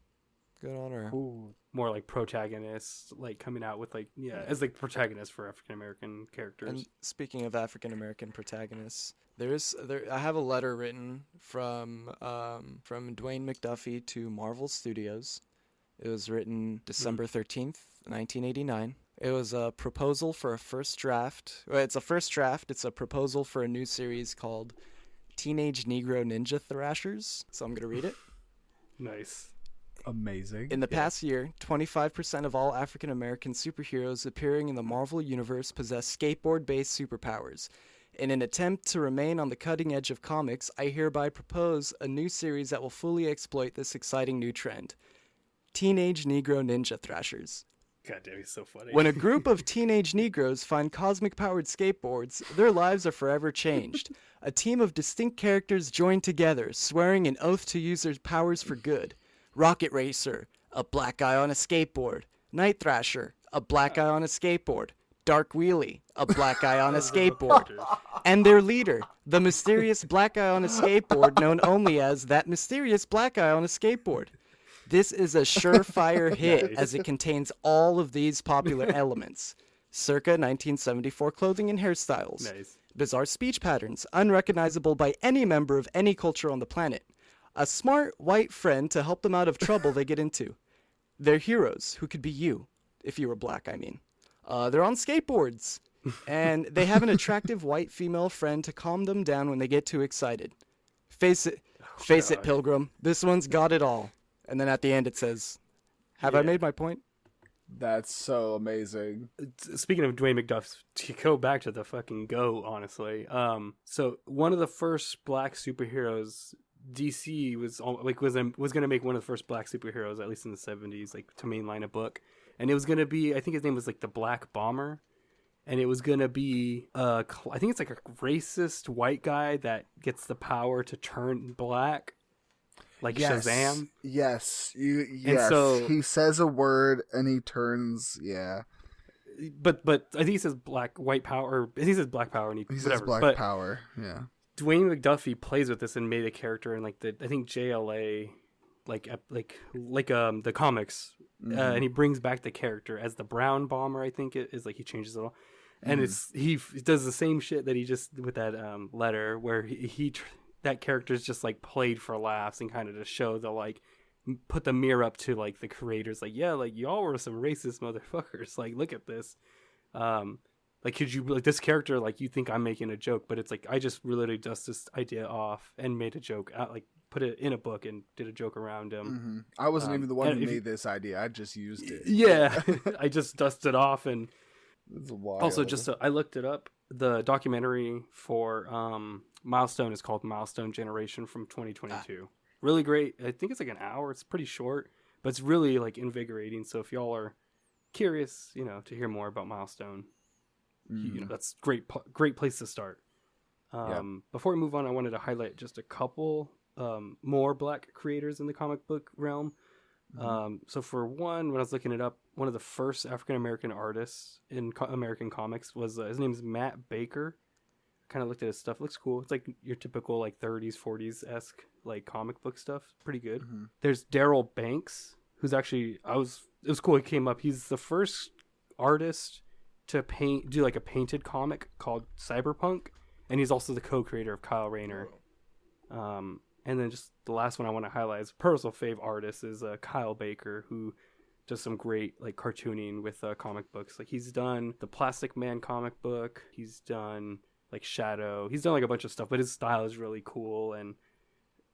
Good on her. Ooh, more like protagonists, like coming out with like as like protagonists for African American characters. And speaking of African American protagonists, I have a letter written from Dwayne Mcduffie to Marvel Studios. It was written December 13th, 1989. It was a proposal for a first draft. Well, it's a first draft. It's a proposal for a new series called Teenage Negro Ninja Thrashers. So I'm gonna read it. Nice. Amazing. In the past year, 25% of all African American superheroes appearing in the Marvel Universe possess skateboard-based superpowers. In an attempt to remain on the cutting edge of comics, I hereby propose a new series that will fully exploit this exciting new trend. Teenage Negro Ninja Thrashers. God damn, he's so funny. When a group of teenage Negroes find cosmic-powered skateboards, their lives are forever changed. A team of distinct characters join together, swearing an oath to use their powers for good. Rocket Racer, a black guy on a skateboard. Night Thrasher, a black guy on a skateboard. Dark Wheelie, a black guy on a skateboard. And their leader, the mysterious black guy on a skateboard known only as that mysterious black guy on a skateboard. This is a surefire hit as it contains all of these popular elements. Circa 1974 clothing and hairstyles. Nice. Bizarre speech patterns, unrecognizable by any member of any culture on the planet. A smart white friend to help them out of trouble they get into. They're heroes, who could be you, if you were black, I mean. They're on skateboards, and they have an attractive white female friend to calm them down when they get too excited. Face it, Pilgrim, this one's got it all. And then at the end it says, have I made my point? That's so amazing. Speaking of Dwayne Mcduffie, to go back to the fucking GOAT, honestly. So one of the first black superheroes, DC was going to make one of the first black superheroes, at least in the 70s, like to mainline a book. And it was going to be, I think his name was like the Black Bomber. And it was going to be, I think it's like a racist white guy that gets the power to turn black. Like Shazam? Yes. Yes. And so, he says a word and he turns, yeah. But I think he says white power, or I think he says black power, and he says whatever. black power, yeah. Dwayne Mcduffie plays with this and made a character in like I think JLA, like the comics, and he brings back the character as the Brown Bomber. I think it is, like he changes it all, and he does the same shit that he just with that letter where he that character is just like played for laughs and kind of to show the like put the mirror up to like the creators, like, yeah, like y'all were some racist motherfuckers, like look at this, like could you like this character, like you think I'm making a joke, but it's like I just really dust this idea off and made a joke out, like put it in a book and did a joke around him. I wasn't even the one who made this idea, I just used it. Yeah. I just dusted off. And it's wild. Also just I looked it up, the documentary for Milestone is called Milestone Generation from 2022. Really great. I think it's like an hour. It's pretty short, but it's really like invigorating. So if y'all are curious, to hear more about Milestone, that's great place to start. Before we move on, I wanted to highlight just a couple more black creators in the comic book realm. So for one, when I was looking it up, one of the first African-American artists in American comics was, his name is Matt Baker. Kind of looked at his stuff. Looks cool. It's like your typical like 30s, 40s-esque like comic book stuff. Pretty good. There's Daryl Banks, who's actually, it was cool. He came up. He's the first artist to do like a painted comic called Cyberpunk. And he's also the co-creator of Kyle Rayner. And then just the last one I want to highlight is personal fave artist is Kyle Baker, who does some great like cartooning with comic books. Like he's done the Plastic Man comic book. He's done like Shadow. He's done like a bunch of stuff, but his style is really cool, and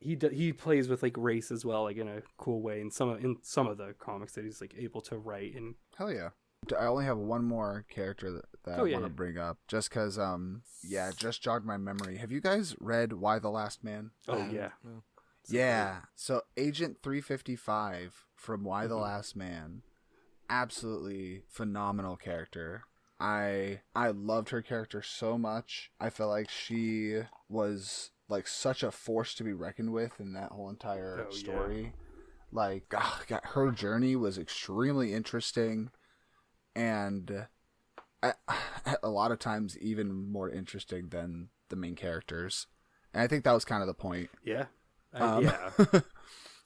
he plays with like race as well, like in a cool way in some of the comics that he's like able to write. And hell yeah. I only have one more character that I want to bring up, just because it just jogged my memory. Have you guys read Y the Last Man? Oh yeah. Yeah. So Agent 355 from Y the Last Man, absolutely phenomenal character. I loved her character so much. I felt like she was like such a force to be reckoned with in that whole entire story. Like, her journey was extremely interesting, and a lot of times even more interesting than the main characters. And I think that was kind of the point. Yeah.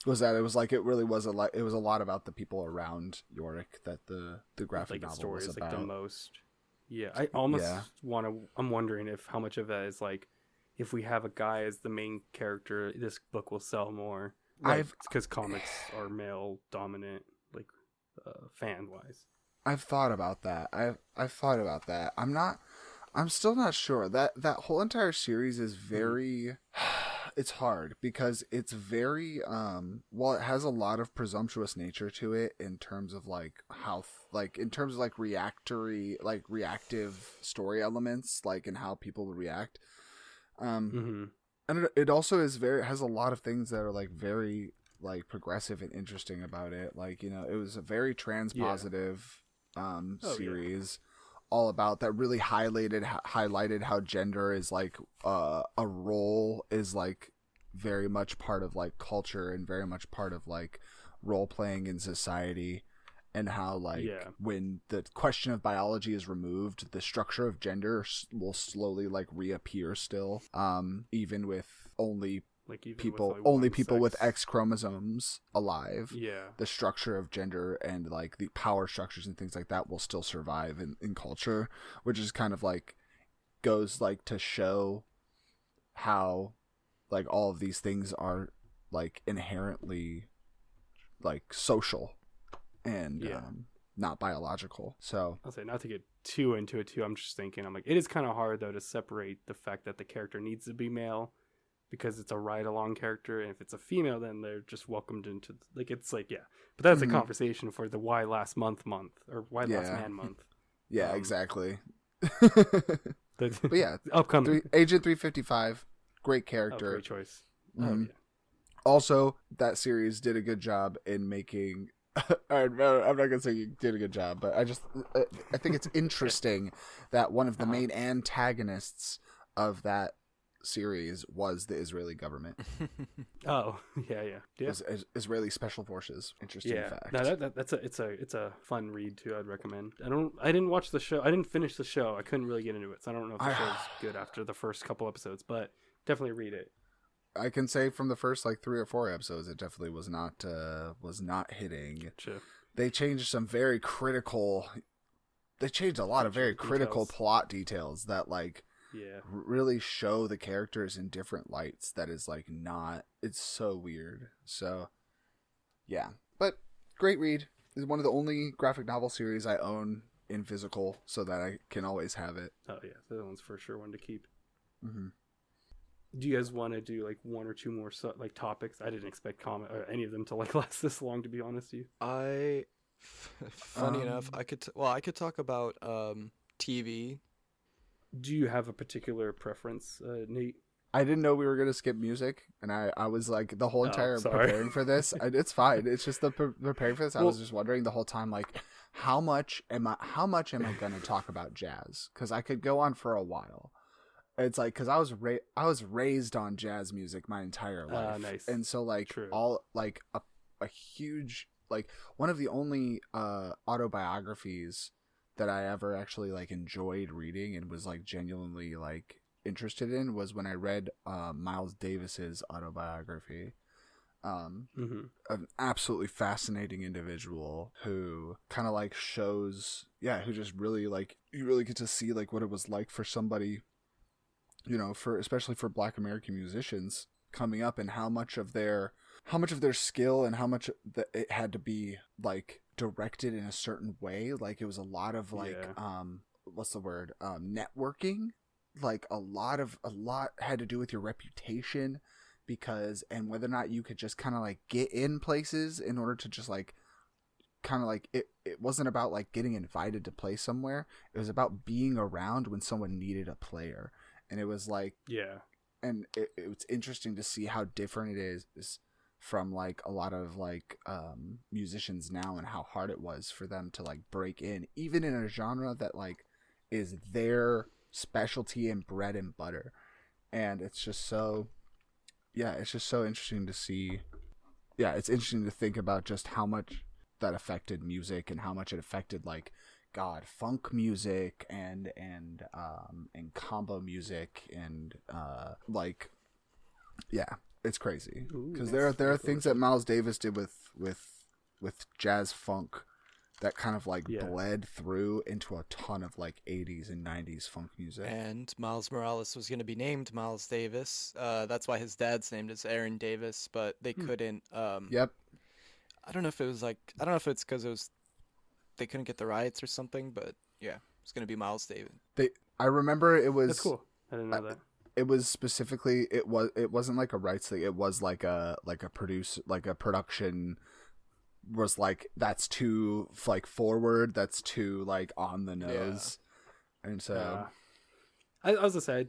Was that it was like it really was a lot. It was a lot about the people around Yorick that the graphic novel story was is about. like the most. Yeah, I almost I'm wondering if how much of that is like, if we have a guy as the main character, this book will sell more. Because comics are male dominant, like fan wise. I've thought about that. I've thought about that. I'm still not sure. That whole entire series is very it's hard because it's very well, it has a lot of presumptuous nature to it in terms of like how in terms of like reactive story elements, like in how people would react. And it also has a lot of things that are like very like progressive and interesting about it. Like, you know, it was a very transpositive series. All about that, really highlighted how gender is like a role, is like very much part of like culture and very much part of like role playing in society, and how like when the question of biology is removed, the structure of gender will slowly like reappear still, even with only people with X chromosomes alive. The structure of gender and like the power structures and things like that will still survive in culture, which is kind of like goes like to show how like all of these things are like inherently like social and not biological. So I'll say, not to get too into it too, I'm just thinking, I'm like, it is kind of hard though to separate the fact that the character needs to be male because it's a ride-along character, and if it's a female, then they're just welcomed into, like, it's like, but that's a conversation for the Why Last Month, or Why Last Man month. Exactly. But yeah, upcoming Agent 355, great character. Great choice. Also, that series did a good job in making I'm not gonna say you did a good job, but I think it's interesting that one of the main antagonists of that series was the Israeli government. Israeli special forces. Interesting fact. No, it's a fun read too. I'd recommend. I didn't watch the show. I didn't finish the show. I couldn't really get into it, so I don't know if the show's good after the first couple episodes. But definitely read it. I can say from the first like 3 or 4 episodes, it definitely was not hitting. Gotcha. They changed some very critical. They changed a lot of very critical plot details that like. Really show the characters in different lights. That is like not. It's so weird. So, yeah, but great read. It's one of the only graphic novel series I own in physical, so that I can always have it. Oh yeah, that one's for sure one to keep. Mm-hmm. Do you guys want to do like 1 or 2 more like topics? I didn't expect any of them to like last this long, to be honest with you. Funny enough, I could talk about TV. Do you have a particular preference, Nate? I didn't know we were gonna skip music, and I was like the whole entire preparing for this. It's fine. It's just the preparing for this. I was just wondering the whole time, like, how much am I gonna talk about jazz? Because I could go on for a while. It's like because I was raised on jazz music my entire life, nice. And so like all like a huge like one of the only autobiographies that I ever actually like enjoyed reading and was like genuinely like interested in was when I read Miles Davis's autobiography. An absolutely fascinating individual who kind of like shows, who just really like, you really get to see like what it was like for somebody, you know, especially for Black American musicians coming up, and how much of their skill and how much it had to be like directed in a certain way. Like it was a lot of like what's the word, networking. Like a lot had to do with your reputation, because and whether or not you could just kind of like get in places in order to just like kind of like it wasn't about like getting invited to play somewhere. It was about being around when someone needed a player. And it was like and it's interesting to see how different it is from like a lot of like musicians now, and how hard it was for them to like break in, even in a genre that like is their specialty and bread and butter. And it's just so interesting to see. It's interesting to think about just how much that affected music, and how much it affected like funk music and combo music, and it's crazy, because there are things that Miles Davis did with jazz funk that kind of like bled through into a ton of like 80s and 90s funk music. And Miles Morales was going to be named Miles Davis. That's why his dad's name is Aaron Davis, but they couldn't. Yep. I don't know if it's because they couldn't get the rights or something, but it's going to be Miles Davis. I remember it was. That's cool. I didn't know that. it was specifically it wasn't like a rights thing. It was like a production was like that's too like forward, that's too like on the nose, and so I was gonna say I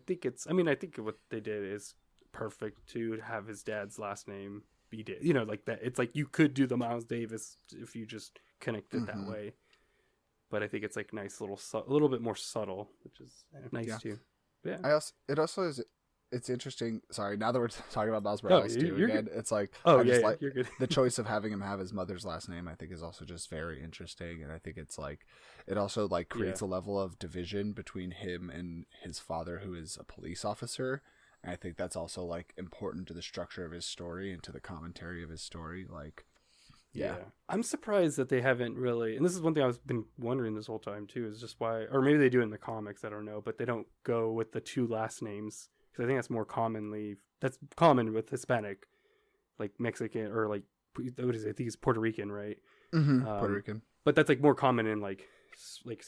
think what they did is perfect to have his dad's last name be like that. It's like you could do the Miles Davis if you just connect it that way, but I think it's like nice a little bit more subtle, which is nice too. Yeah. It's interesting. Sorry, now that we're talking about Miles Morales too again, good. It's like you're good. The choice of having him have his mother's last name, I think, is also just very interesting, and I think it's like it also like creates a level of division between him and his father, who is a police officer. And I think that's also like important to the structure of his story and to the commentary of his story. Like, yeah. I'm surprised that they haven't really, and this is one thing I've been wondering this whole time too, is just why, or maybe they do in the comics, I don't know, but they don't go with the two last names. Because I think that's common with Hispanic, like Mexican, or like, what is it? I think it's Puerto Rican, right? Mm-hmm. Puerto Rican. But that's like more common in like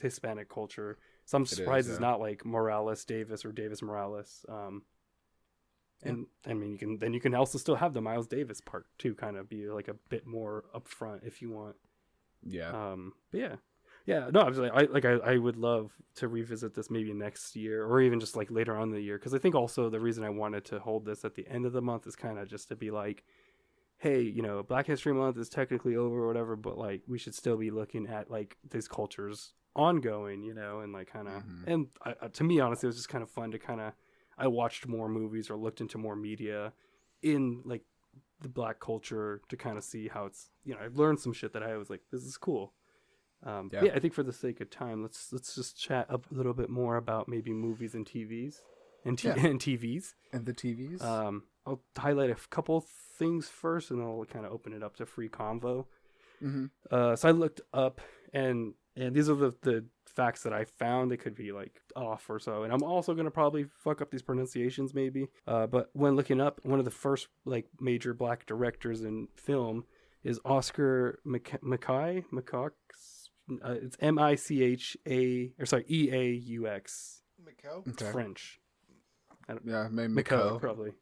Hispanic culture. So I'm surprised it's not like Morales Davis or Davis Morales. And I mean, you can also still have the Miles Davis part too, kind of be like a bit more upfront if you want. Yeah. But yeah. No, I would love to revisit this maybe next year or even just like later on in the year, because I think also the reason I wanted to hold this at the end of the month is kind of just to be like, hey, Black History Month is technically over or whatever, but like we should still be looking at like these cultures ongoing, and like kind of and to me honestly it was just kind of fun to I watched more movies or looked into more media in like the Black culture to kind of see how it's I've learned some shit that I was like, this is cool. I think for the sake of time, let's just chat a little bit more about maybe movies and TVs and TVs and the TVs. I'll highlight a couple things first, and then I'll kind of open it up to free convo. So I looked up, and these are the facts that I found. They could be like off or so, and I'm also gonna probably fuck up these pronunciations maybe. But when looking up, one of the first like major Black directors in film is Oscar Mackay. It's Eaux. It's French. Maybe Mcco, probably.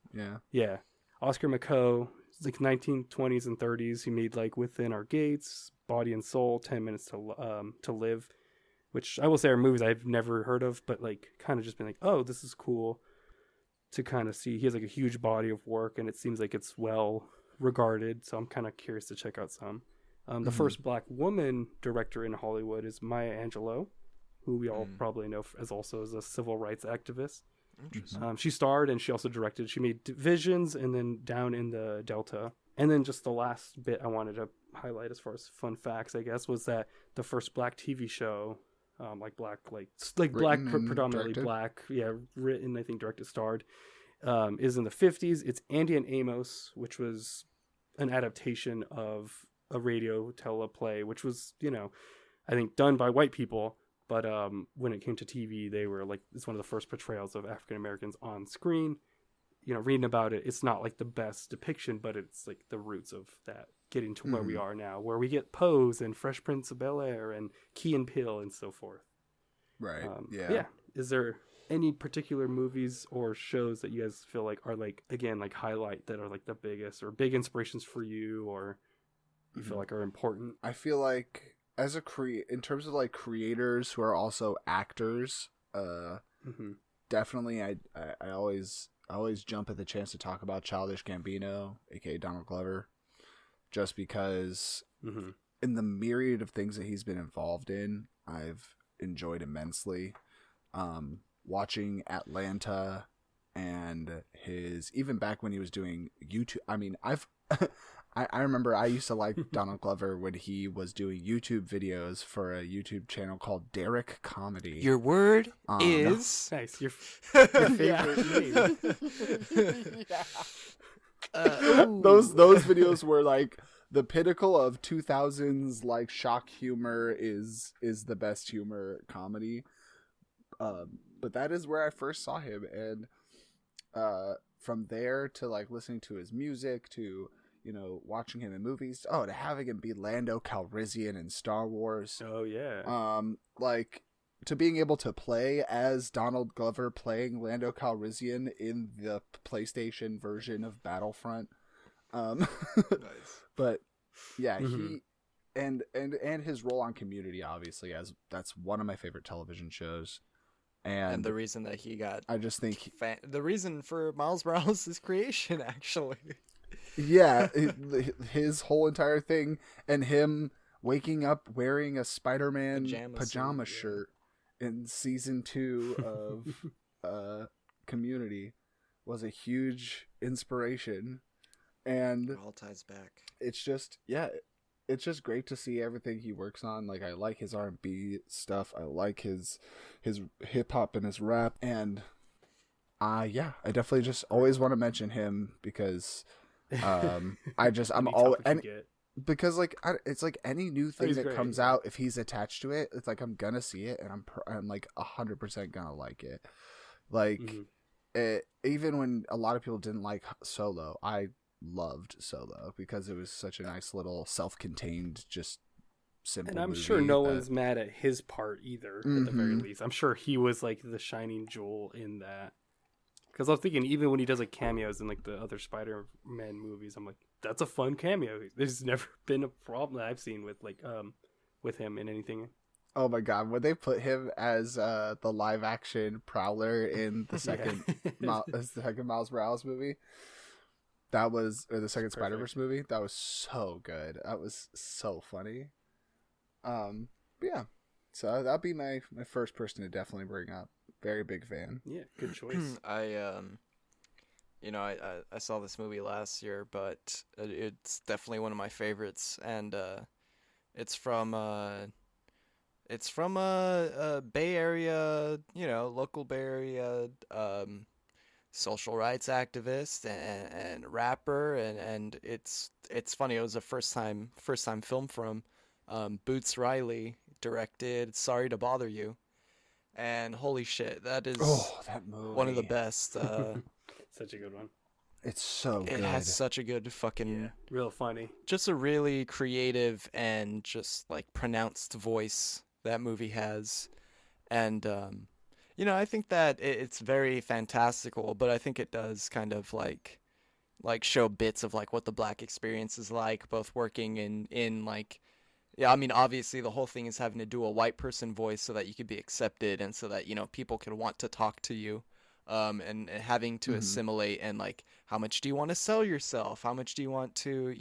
Yeah. Oscar Mcco. It's like 1920s and 30s. He made like Within Our Gates, Body and Soul, 10 Minutes to Live, which I will say are movies I've never heard of, but like kind of just been like, oh, this is cool to kind of see. He has like a huge body of work, and it seems like it's well regarded, so I'm kind of curious to check out some. The first Black woman director in Hollywood is Maya Angelou, who we all probably know as a civil rights activist. Interesting. She starred and she also directed. She made Visions and then Down in the Delta. And then just the last bit I wanted to highlight as far as fun facts, I guess, was that the first Black TV show, Black, predominantly directed? Black, written, I think directed, starred, is in the 50s. It's Andy and Amos, which was an adaptation of a radio teleplay, which was, I think done by white people. But when it came to TV, they were like, it's one of the first portrayals of African Americans on screen. Reading about it, it's not like the best depiction, but it's like the roots of that getting to where we are now, where we get Pose and Fresh Prince of Bel-Air and Key and Peele and so forth. Right. Is there any particular movies or shows that you guys feel like are like, again, like highlight that are like the biggest or big inspirations for you, or you feel like are important? I feel like as in terms of like creators who are also actors, definitely I always jump at the chance to talk about Childish Gambino, aka Donald Glover, just because in the myriad of things that he's been involved in, I've enjoyed immensely. Watching Atlanta and even back when he was doing YouTube. I mean, I remember I used to like Donald Glover when he was doing YouTube videos for a YouTube channel called Derek Comedy. Your word is nice. Your favorite name. Those videos were like the pinnacle of 2000s like shock humor is the best humor comedy. But that is where I first saw him, and from there to like listening to his music to watching him in movies, to having him be Lando Calrissian in Star Wars. Oh yeah. Like to being able to play as Donald Glover playing Lando Calrissian in the PlayStation version of Battlefront. Nice. But yeah, he and his role on Community, obviously, as that's one of my favorite television shows. And the reason that he got, I just think the reason for Miles Morales' creation, actually. Yeah, his whole entire thing, and him waking up wearing a Spider-Man pajama shirt in season 2 of Community was a huge inspiration. And it all ties back. It's just great to see everything he works on. Like, I like his R&B stuff. I like his hip hop and his rap. And I definitely just always want to mention him because I'm all because like it's like any new thing that comes out, if he's attached to it, it's like I'm gonna see it, and I'm like 100% gonna like it. Like even when a lot of people didn't like Solo, I loved Solo because it was such a nice little self-contained, just simple. And I'm sure no one's mad at his part either. At the very least, I'm sure he was like the shining jewel in that. Because I was thinking, even when he does like cameos in like the other Spider-Man movies, I'm like, that's a fun cameo. There's never been a problem that I've seen with like with him in anything. Oh my god, when they put him as the live action Prowler in the second second Miles Morales movie, or the second Spider-Verse movie, that was so good. That was so funny. But yeah, so that'd be my first person to definitely bring up. Very big fan. Yeah, good choice. I saw this movie last year, but it's definitely one of my favorites, and it's from a Bay Area, local Bay Area social rights activist and rapper, and it's funny. It was a first time film from Boots Riley directed Sorry to Bother You. And holy shit, that is that movie. One of the best. Such a good one. It's so good. It has such a good fucking... real funny. Just a really creative and just, like, pronounced voice that movie has. And, I think that it's very fantastical, but I think it does kind of, like show bits of, like, what the Black experience is like, both working in like... Yeah, I mean, obviously the whole thing is having to do a white person voice so that you could be accepted and so that, people could want to talk to you, and having to assimilate and, like, how much do you want to sell yourself? How much do you want to,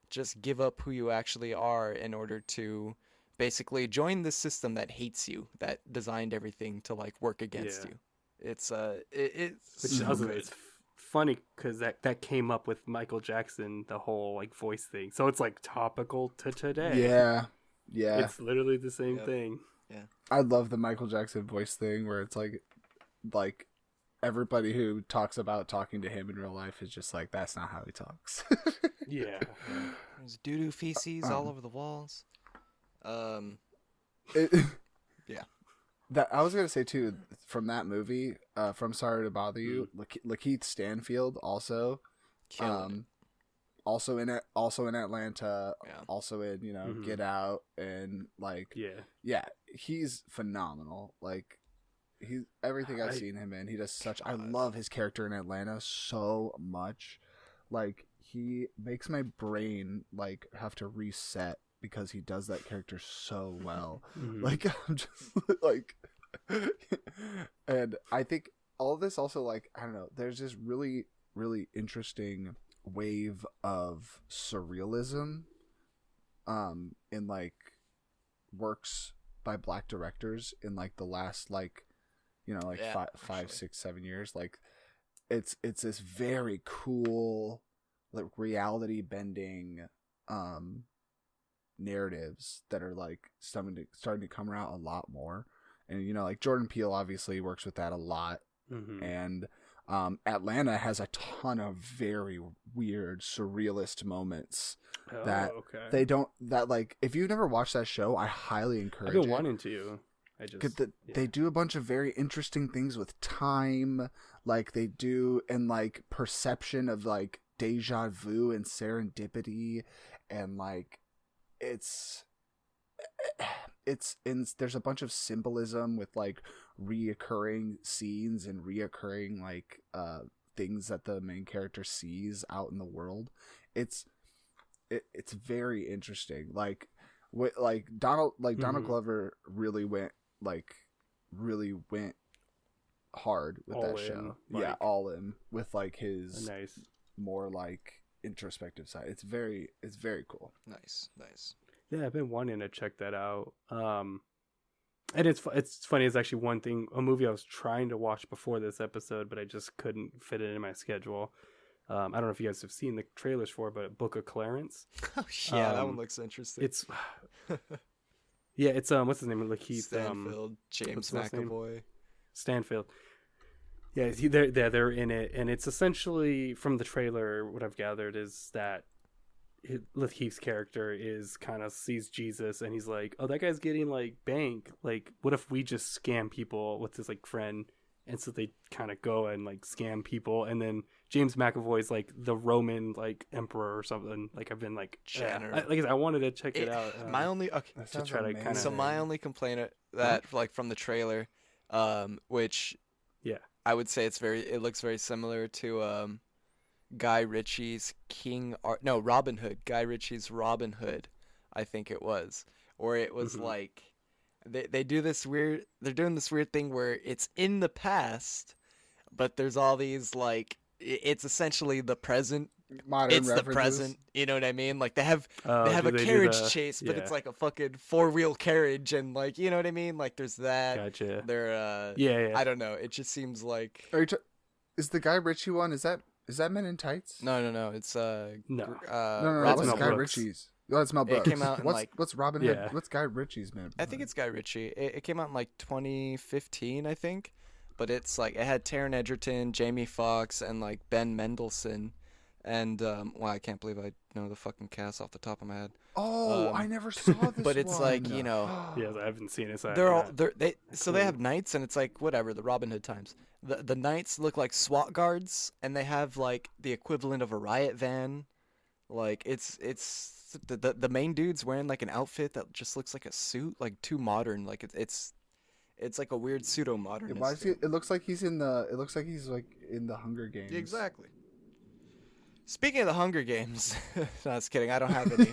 just give up who you actually are in order to basically join the system that hates you, that designed everything to, like, work against you. It's, it's funny because that came up with Michael Jackson, the whole like voice thing, so it's like topical to today. Yeah It's literally the same thing. I love the Michael Jackson voice thing where it's like everybody who talks about talking to him in real life is just like, that's not how he talks. Yeah. There's doo-doo feces all over the walls. That I was gonna say too, from that movie, from Sorry to Bother You, Lakeith Stanfield also, also in Atlanta, also in Get Out, and like he's phenomenal. Like everything I've seen him in, he does such. I love his character in Atlanta so much. Like, he makes my brain like have to reset because he does that character so well. Like, I'm just like, and I think all of this also, like, I don't know, there's this really, really interesting wave of surrealism in like works by Black directors in like the last like 5, 6, 7 years. Like, it's this very cool, like, reality bending narratives that are like starting to come around a lot more. And like Jordan Peele obviously works with that a lot. And Atlanta has a ton of very weird surrealist moments they don't, that like, if you've never watched that show, I highly encourage it. I've been wanting to. They do a bunch of very interesting things with time, like they do, and like perception of like deja vu and serendipity, and like it's there's a bunch of symbolism with like reoccurring scenes and reoccurring like things that the main character sees out in the world. It's very interesting. Like Donald Glover really went hard with All that in, show. like, Yeah, all in with like his nice. more like introspective side. It's very cool. Nice. Yeah, I've been wanting to check that out. And it's funny. It's actually a movie I was trying to watch before this episode, but I just couldn't fit it in my schedule. I don't know if you guys have seen the trailers for it, but Book of Clarence. Oh, yeah, that one looks interesting. It's what's his name? Lakeith Stanfield, James McAvoy. Stanfield. Yeah, they're in it, and it's essentially from the trailer. What I've gathered is that Lakeith's character is kind of sees Jesus, and he's like, "Oh, that guy's getting like bank. Like, what if we just scam people with his like friend?" And so they kind of go and like scam people, and then James McAvoy's like the Roman like emperor or something. Like I've been like, I wanted to check it out. My only to try to kind of. So my only complaint that like from the trailer, which I would say it looks very similar to Guy Ritchie's Robin Hood. Guy Ritchie's Robin Hood, I think it was, or it was like. They do this weird. They're doing this weird thing where it's in the past, but there's all these like it's essentially the present. Modern it's references. The present. You know what I mean? Like they have a carriage chase, but it's like a fucking 4-wheel carriage, and like you know what I mean? Like there's that. Gotcha. They're I don't know. It just seems like. Is the Guy Ritchie one? Is that Men in Tights? No. It's no. That's Guy Ritchie's. Oh, it's Mel Brooks. It came out in what's Robin Hood? What's Guy Ritchie's man? I think it's Guy Ritchie. It came out in like 2015, I think. But it's like it had Taron Egerton, Jamie Foxx, and like Ben Mendelsohn, and I can't believe I know the fucking cast off the top of my head. Oh, I never saw this. But it's one. like you know. Yes, I haven't seen it. So they have knights, and it's like whatever the Robin Hood times. The knights look like SWAT guards, and they have like the equivalent of a riot van. Like it's the main dude's wearing like an outfit that just looks like a suit, like too modern. Like it's like a weird pseudo modern. It looks like he's like in the Hunger Games. Exactly. Speaking of the Hunger Games, no, just kidding. I don't have any.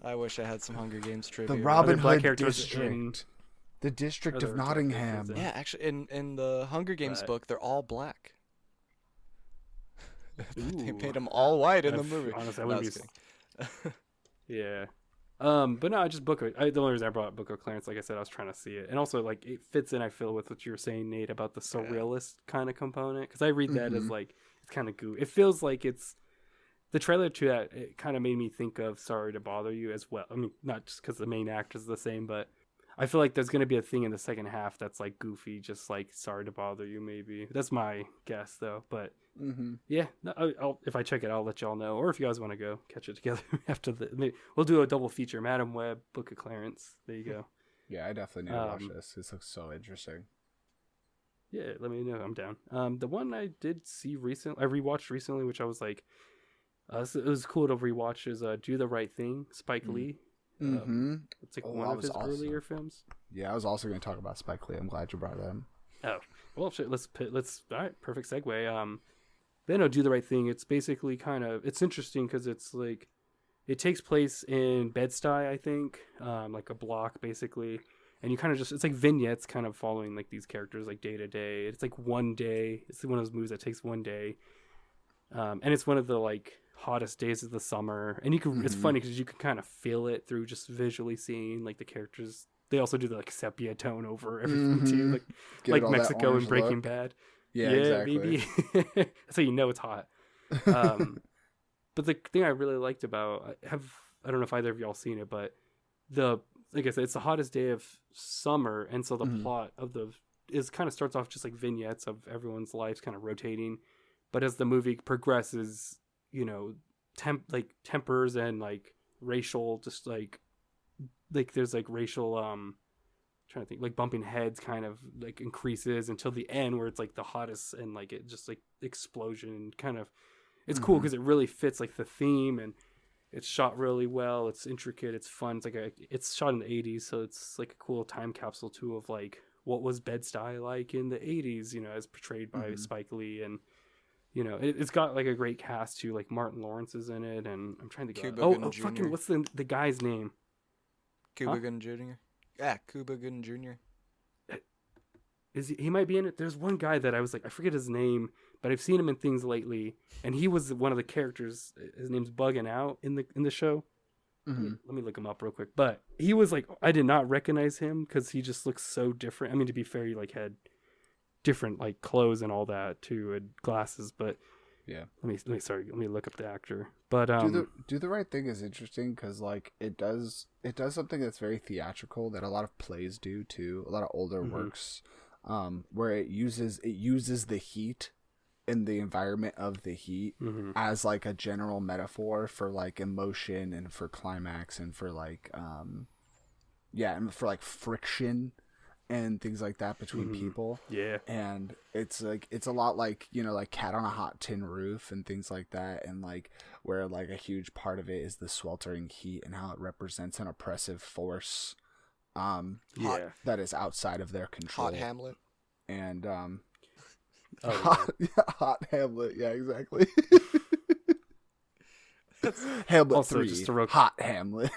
I wish I had some Hunger Games trivia. The Robin Hood District. The District of Nottingham. Yeah, actually, in the Hunger Games book, they're all black. They made them all white in the movie. Honestly, I wouldn't be. Yeah. But no, the only reason I brought Book of Clarence, like I said, I was trying to see it, and also like it fits in. I feel with what you were saying, Nate, about the surrealist kind of component, because I read that as like it's kind of goo. It feels like it's the trailer to that. It kind of made me think of Sorry to Bother You as well. I mean, not just because the main actor is the same, but I feel like there's going to be a thing in the second half that's like goofy, just like Sorry to Bother You. Maybe that's my guess though, but. Yeah, I'll, if I check it, I'll let y'all know. Or if you guys want to go catch it together after we'll do a double feature: Madam Web, Book of Clarence. There you go. Yeah, I definitely need to watch this. This looks so interesting. Yeah, let me know. I'm down. The one I did see recently, I rewatched recently, which I was like, it was cool to rewatch. Is Do the Right Thing, Spike Lee. It's like one of his earlier films. Yeah, I was also going to talk about Spike Lee. I'm glad you brought him. Oh well, shit, let's all right, perfect segue. Then Do the Right Thing. It's basically it's interesting because it's like it takes place in Bed-Stuy, I think, like a block basically, and you kind of it's like vignettes, kind of following like these characters like day to day. It's like one day. It's one of those movies that takes one day, and it's one of the like hottest days of the summer, and you can. It's funny because you can kind of feel it through just visually seeing like the characters. They also do the like sepia tone over everything too, like Mexico and Breaking Bad. Yeah, exactly. Maybe. That's how you know it's hot. But the thing I really liked about I don't know if either of y'all seen it, but like I said, it's the hottest day of summer, and so the plot of kind of starts off just like vignettes of everyone's lives kind of rotating, but as the movie progresses, you know, tempers and like racial, just like there's like racial trying to think, like bumping heads kind of like increases until the end where it's like the hottest, and like it just like explosion kind of. It's cool because it really fits like the theme, and It's shot really well. It's intricate. It's fun. It's shot in the 80s, so it's like a cool time capsule too of like what was Bed-Stuy like in the 80s, as portrayed by Spike Lee, and it's got like a great cast too. Like Martin Lawrence is in it, and I'm trying to go. Fucking what's the guy's name? Cuba Gooding Jr. Yeah, Cuba Gooding Jr. He might be in it. There's one guy that I was like, I forget his name, but I've seen him in things lately, and he was one of the characters. His name's Bugging Out in the show. Mm-hmm. Let me look him up real quick. But he was like, I did not recognize him because he just looks so different. I mean, to be fair, he like had different like clothes and all that too, and glasses. But yeah, let me look up the actor. But do the right thing is interesting because like it does something that's very theatrical that a lot of plays do too. A lot of older works. Where it uses the heat and the environment of the heat as like a general metaphor for like emotion and for climax and for like and for like friction and things like that between people. Yeah. And it's a lot like, like Cat on a Hot Tin Roof and things like that, and like where like a huge part of it is the sweltering heat and how it represents an oppressive force that is outside of their control. Hot Hamlet. And Hot Hamlet, yeah, exactly. Hamlet also 3, just a Hot Hamlet.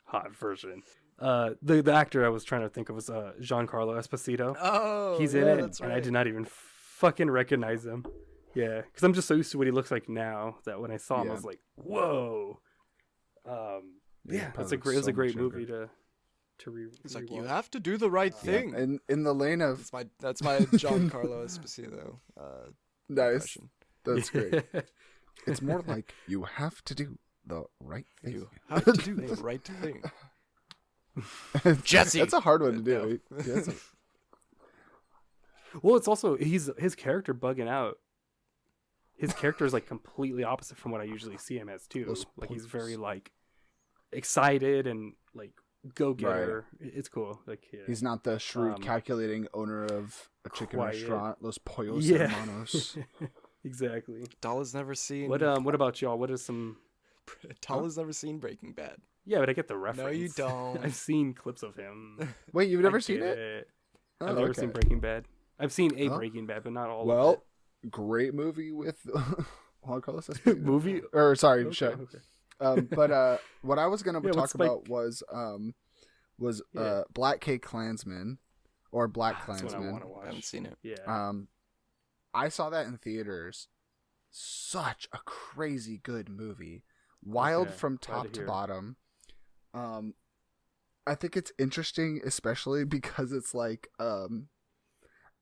Hot version. The actor I was trying to think of was Giancarlo Esposito. Oh, he's in it, that's right. and I did not even fucking recognize him. Yeah, because I'm just so used to what he looks like now that when I saw him, I was like, whoa. It was a great movie to He's like, you have to do the right thing. Yeah. In the lane of that's my Giancarlo Esposito. Nice, that's great. It's more like you have to do the right thing. You have to do the right thing. Jesse, that's a hard one to do. Yeah. Well, it's also his character Bugging Out. His character is like completely opposite from what I usually see him as too. Like he's very like excited and like go-getter. Right. It's cool. Like he's not the shrewd, calculating owner of a chicken restaurant. Los Pollos Hermanos. Exactly. Dala's never seen. What about y'all? What is some? Dala's never seen Breaking Bad. Yeah, but I get the reference. No, you don't. I've seen clips of him. Wait, you've never seen it? Oh, I've never seen Breaking Bad. I've seen Breaking Bad, but not all. Well, of it. Great movie with Juan Carlos Esposito. Movie? Or sorry, show. Okay. But what I was gonna talk about was Black K Klansman or Black Klansman. I haven't seen it. Yeah. I saw that in theaters. Such a crazy good movie. Wild from top to bottom. I think it's interesting, especially because it's like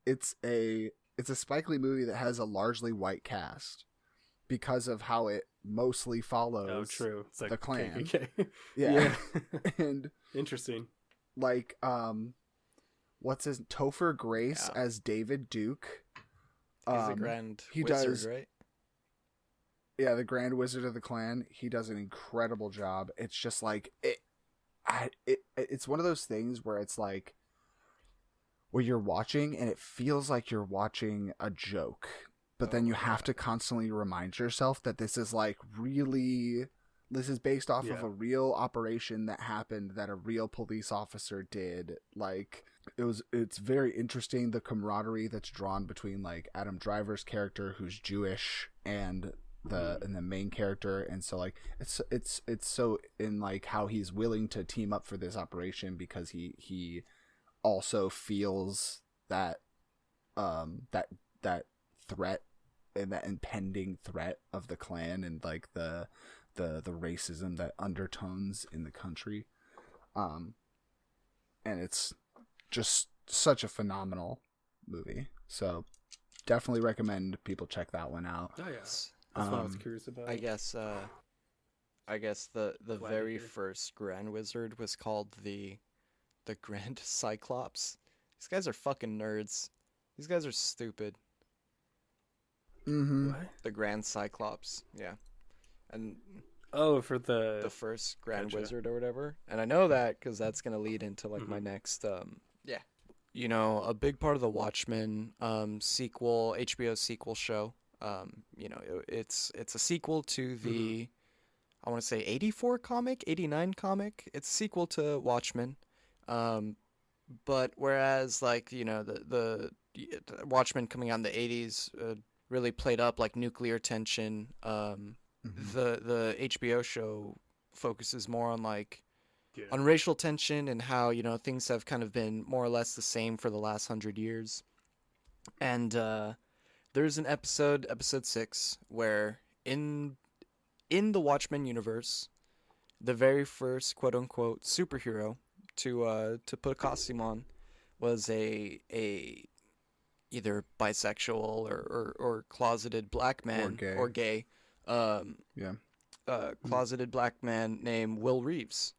it's a Spike Lee movie that has a largely white cast because of how it mostly follows it's like the Klan. KKK. Yeah. And interesting. Like what's his Topher Grace as David Duke. He's a grand wizard, right? Yeah, the Grand Wizard of the Klan. He does an incredible job. It's just like it's one of those things where it's like where you're watching and it feels like you're watching a joke, but then you have to constantly remind yourself that this is based off of a real operation that happened, that a real police officer did. Like it's very interesting, the camaraderie that's drawn between like Adam Driver's character, who's Jewish, and the main character. And so like it's so in like how he's willing to team up for this operation because he also feels that that threat and that impending threat of the Klan and like the racism that undertones in the country. And it's just such a phenomenal movie. So definitely recommend people check that one out. Oh yes. That's what I was curious about. I guess the very first Grand Wizard was called the Grand Cyclops. These guys are fucking nerds. These guys are stupid. Mm-hmm. What? The Grand Cyclops, yeah. And for the first Grand Wizard or whatever. And I know that because that's gonna lead into like my next You know, a big part of the Watchmen sequel, HBO sequel show. You know, it's a sequel to the I want to say 84 comic, 89 comic. It's a sequel to Watchmen. But whereas like, you know, the Watchmen coming out in the 80s really played up like nuclear tension, the HBO show focuses more on like on racial tension and how, you know, things have kind of been more or less the same for the last 100 years. And there's an episode 6, where in the Watchmen universe, the very first quote unquote superhero to put a costume on was a either bisexual or closeted black man or gay closeted black man named Will Reeves.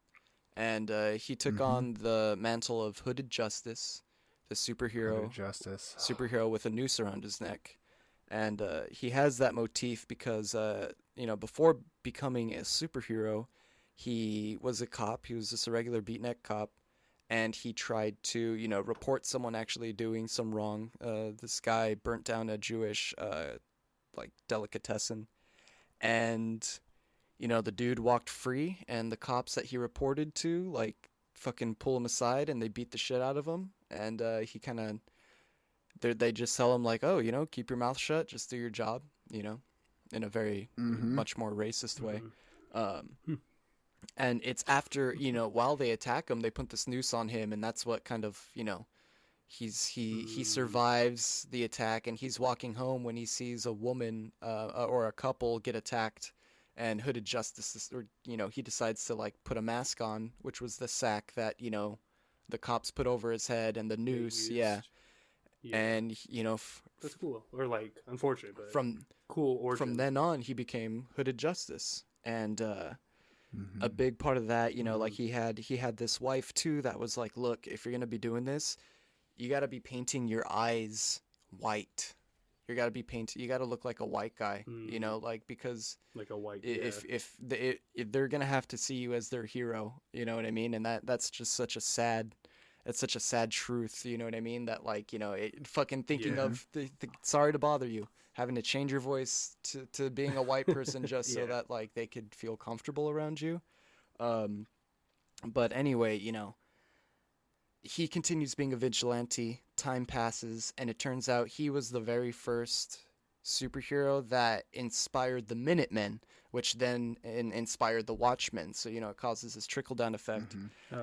And he took on the mantle of Hooded Justice, the superhero with a noose around his neck. And he has that motif because, you know, before becoming a superhero, he was a cop. He was just a regular beatnik cop. And he tried to, you know, report someone actually doing some wrong. This guy burnt down a Jewish, like, delicatessen. And, you know, the dude walked free, and the cops that he reported to, like, fucking pull him aside, and they beat the shit out of him. And he kind of, they just tell him, like, oh, you know, keep your mouth shut, just do your job, you know, in a very much more racist way. And it's after, you know, while they attack him, they put this noose on him, and that's what kind of, you know, he survives the attack, and he's walking home when he sees a woman or a couple get attacked, and Hooded Justice, or, you know, he decides to, like, put a mask on, which was the sack that, you know, the cops put over his head, and the noose, and, you know, that's cool, or, like, unfortunate, but from cool origin. From then on, he became Hooded Justice, and a big part of that, you know, like he had this wife too that was like, look, if you're gonna be doing this, you gotta be painting your eyes white. You gotta look like a white guy, you know, like, because like a white if they're gonna have to see you as their hero, you know what I mean? And that's just such a sad truth, you know what I mean? That, like, you know, fucking thinking of sorry to bother you, having to change your voice to being a white person just so that, like, they could feel comfortable around you. But anyway, you know, he continues being a vigilante. Time passes, and it turns out he was the very first superhero that inspired the Minutemen, which then inspired the Watchmen. So, you know, it causes this trickle-down effect.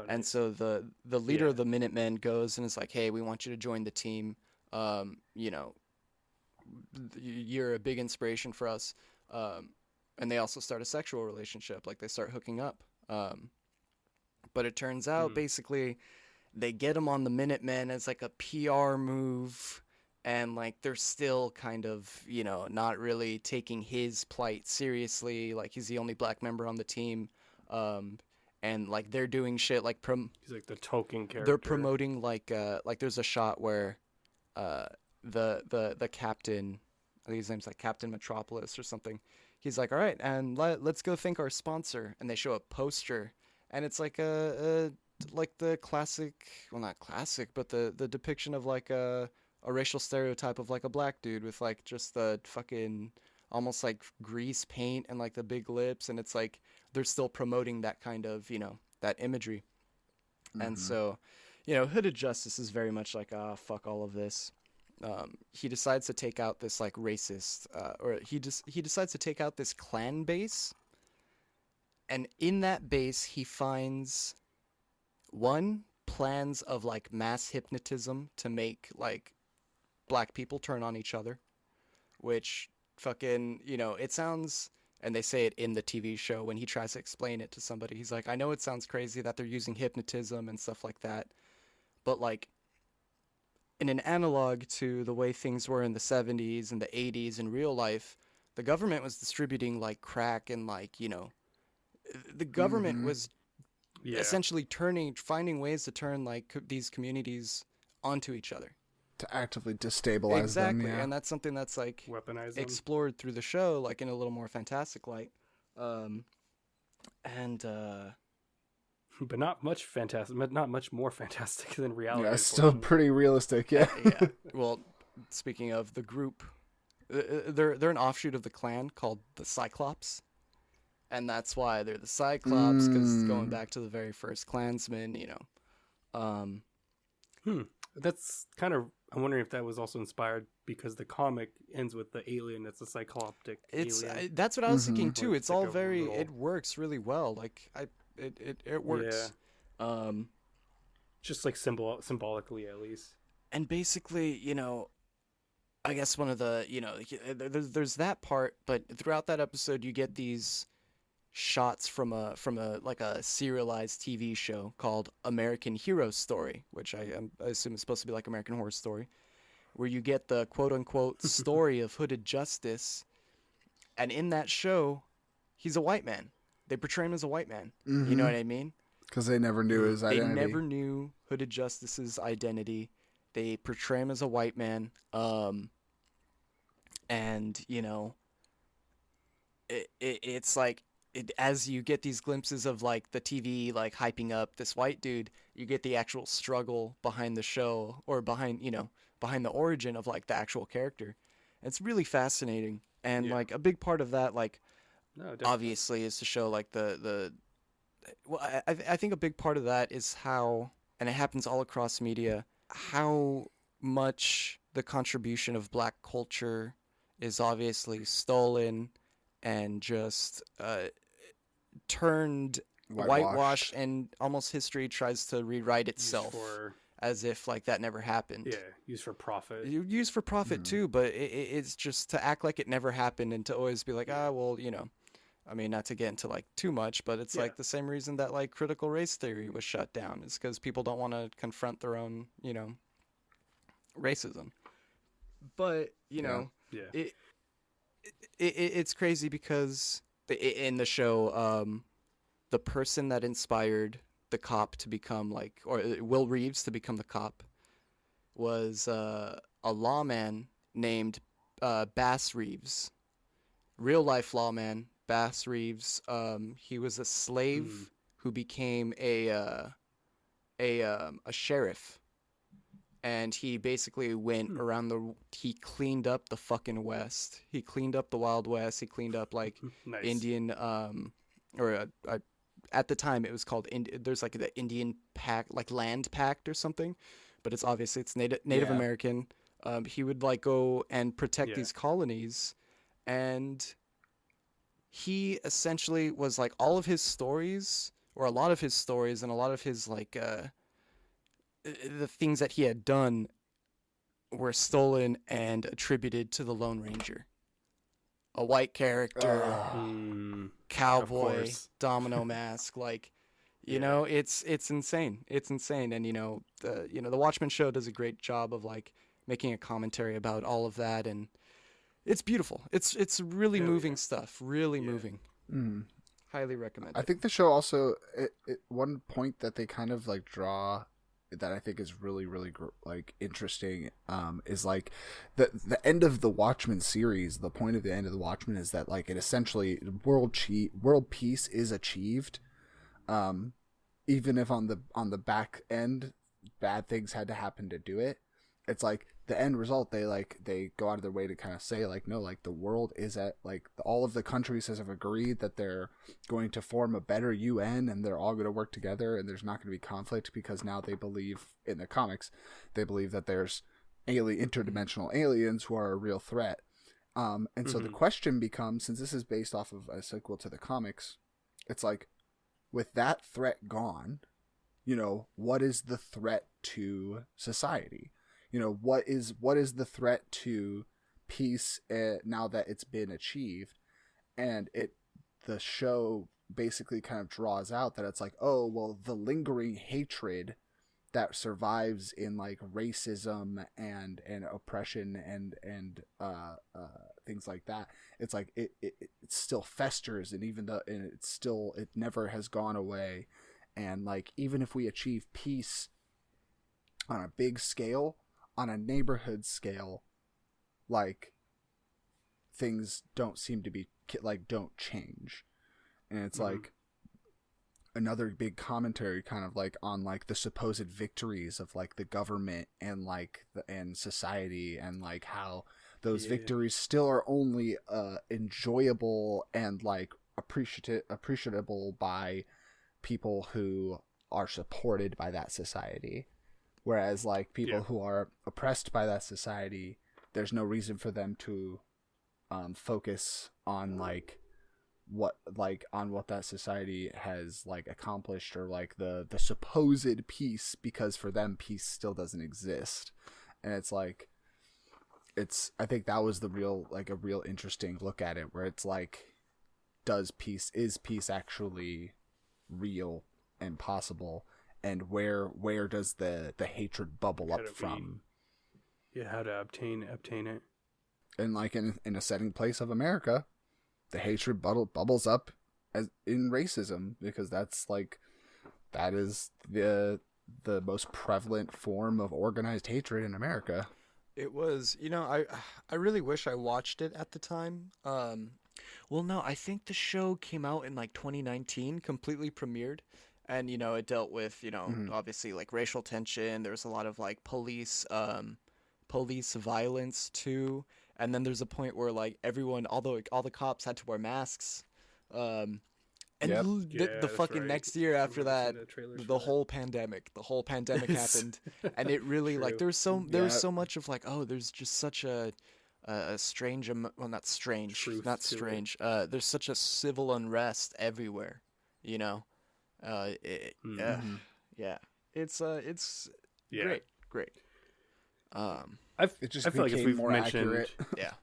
And so the leader of the Minutemen goes and is like, hey, we want you to join the team. You know, you're a big inspiration for us. And they also start a sexual relationship. Like, they start hooking up. But it turns out, basically, they get him on the Minutemen as, like, a PR move. And, like, they're still kind of, you know, not really taking his plight seriously. Like, he's the only black member on the team. And, like, they're doing shit like he's like the token character. They're promoting, like there's a shot where the captain, I think his name's like Captain Metropolis or something. He's like, all right, and let's go thank our sponsor. And they show a poster, and it's like like the classic, well, not classic, but the depiction of, like, a racial stereotype of, like, a black dude with, like, just the fucking almost like grease paint and, like, the big lips. And it's like they're still promoting that kind of, you know, that imagery. And so, you know, Hooded Justice is very much like, fuck all of this. He decides to take out this, like, racist, or he decides to take out this clan base. And in that base, he finds plans of, like, mass hypnotism to make, like, black people turn on each other, which fucking, you know, it sounds, and they say it in the TV show when he tries to explain it to somebody. He's like, I know it sounds crazy that they're using hypnotism and stuff like that, but, like, in an analog to the way things were in the 70s and the 80s in real life, the government was distributing, like, crack, and, like, you know, the government was essentially finding ways to turn, like, these communities onto each other. To actively destabilize them. Exactly, and that's something that's, like, explored through the show, like, in a little more fantastic light. But not much more fantastic than reality. Yeah, still pretty realistic, yeah. Yeah. Well, speaking of the group, they're an offshoot of the clan called the Cyclops. and that's why they're the Cyclops, because going back to the very first Klansman, That's kind of, I'm wondering if that was also inspired because the comic ends with the alien that's a cycloptic alien. That's what I was thinking too. It's all very, it works really well. Like it works. Yeah. Just like symbolically at least. And basically, I guess one of the, there's that part, but throughout that episode you get these shots from a like a serialized TV show called American Hero Story, which I assume is supposed to be like American Horror Story, where you get the quote unquote story of Hooded Justice, and in that show, he's a white man. They portray him as a white man. You know what I mean? Because they never knew his identity. They never knew Hooded Justice's identity. They portray him as a white man. And it's like, as you get these glimpses of like the TV like hyping up this white dude, you get the actual struggle behind the show, or behind the origin of like the actual character. It's really fascinating, and like a big part of that, like obviously, is to show like I think a big part of that is how, and it happens all across media, how much the contribution of Black culture is obviously stolen and just turned whitewashed, and almost history tries to rewrite itself as if like that never happened. Yeah, used for profit. Used for profit too, but it's just to act like it never happened, and to always be like, well, I mean, not to get into like too much, but it's like the same reason that like critical race theory was shut down, is because people don't want to confront their own, racism. But it's crazy because in the show, the person that inspired the cop to become like, or Will Reeves to become the cop, was a lawman named Bass Reeves, real life lawman Bass Reeves. He was a slave who became a sheriff. And he basically went around he cleaned up the fucking West. He cleaned up the Wild West. He cleaned up like nice. Indian, at the time it was called, there's like the Indian Pact, like Land Pact or something, but it's obviously it's Native American. He would like go and protect these colonies, and he essentially was like all of his stories, or a lot of his stories, and a lot of his like, the things that he had done were stolen and attributed to the Lone Ranger. A white character, cowboy, domino mask, like, it's insane. It's insane. And, the Watchmen show does a great job of like making a commentary about all of that. And it's beautiful. It's really moving stuff. Really moving. Highly recommend it. I think the show also, one point that they kind of like draw that I think is really, really like interesting, is like the end of the Watchmen series. The point of the end of the Watchmen is that like it essentially world peace is achieved, even if on the back end bad things had to happen to do it. It's like the end result, they go out of their way to kind of say like, no, like the world is at like all of the countries have agreed that they're going to form a better UN, and they're all going to work together, and there's not going to be conflict, because now they believe in the comics, they believe that there's interdimensional aliens who are a real threat. And so the question becomes, since this is based off of a sequel to the comics, it's like, with that threat gone, what is the threat to society? What is the threat to peace now that it's been achieved? And the show basically kind of draws out that it's like, oh, well, the lingering hatred that survives in like racism and oppression and things like that. It's like it still festers, and even though it never has gone away. And like, even if we achieve peace on a big scale, on a neighborhood scale, like, things don't seem to be like, don't change. And it's like another big commentary kind of like on like the supposed victories of like the government and like and society, and like how those victories still are only enjoyable and like appreciable by people who are supported by that society, whereas like people who are oppressed by that society, there's no reason for them to focus on what that society has like accomplished, or like the supposed peace, because for them peace still doesn't exist. And it's like, I think that was a real interesting look at it, where it's like, is peace actually real and possible, and where does the hatred bubble up from? How to obtain it. And like in a setting place of America, the hatred bubbles up as in racism, because that is the most prevalent form of organized hatred in America. It was, I really wish I watched it at the time. Well, no, I think the show came out in like 2019, completely premiered. And, it dealt with, obviously like racial tension. There was a lot of like police violence too. And then there's a point where like everyone, although all the cops had to wear masks. And the fucking next year after that, the whole pandemic happened. And it really like, there was so much of like, oh, there's just such a strange, well, not strange, there's such a civil unrest everywhere, Yeah, it's great. I feel like, as we've mentioned, accurate. Yeah,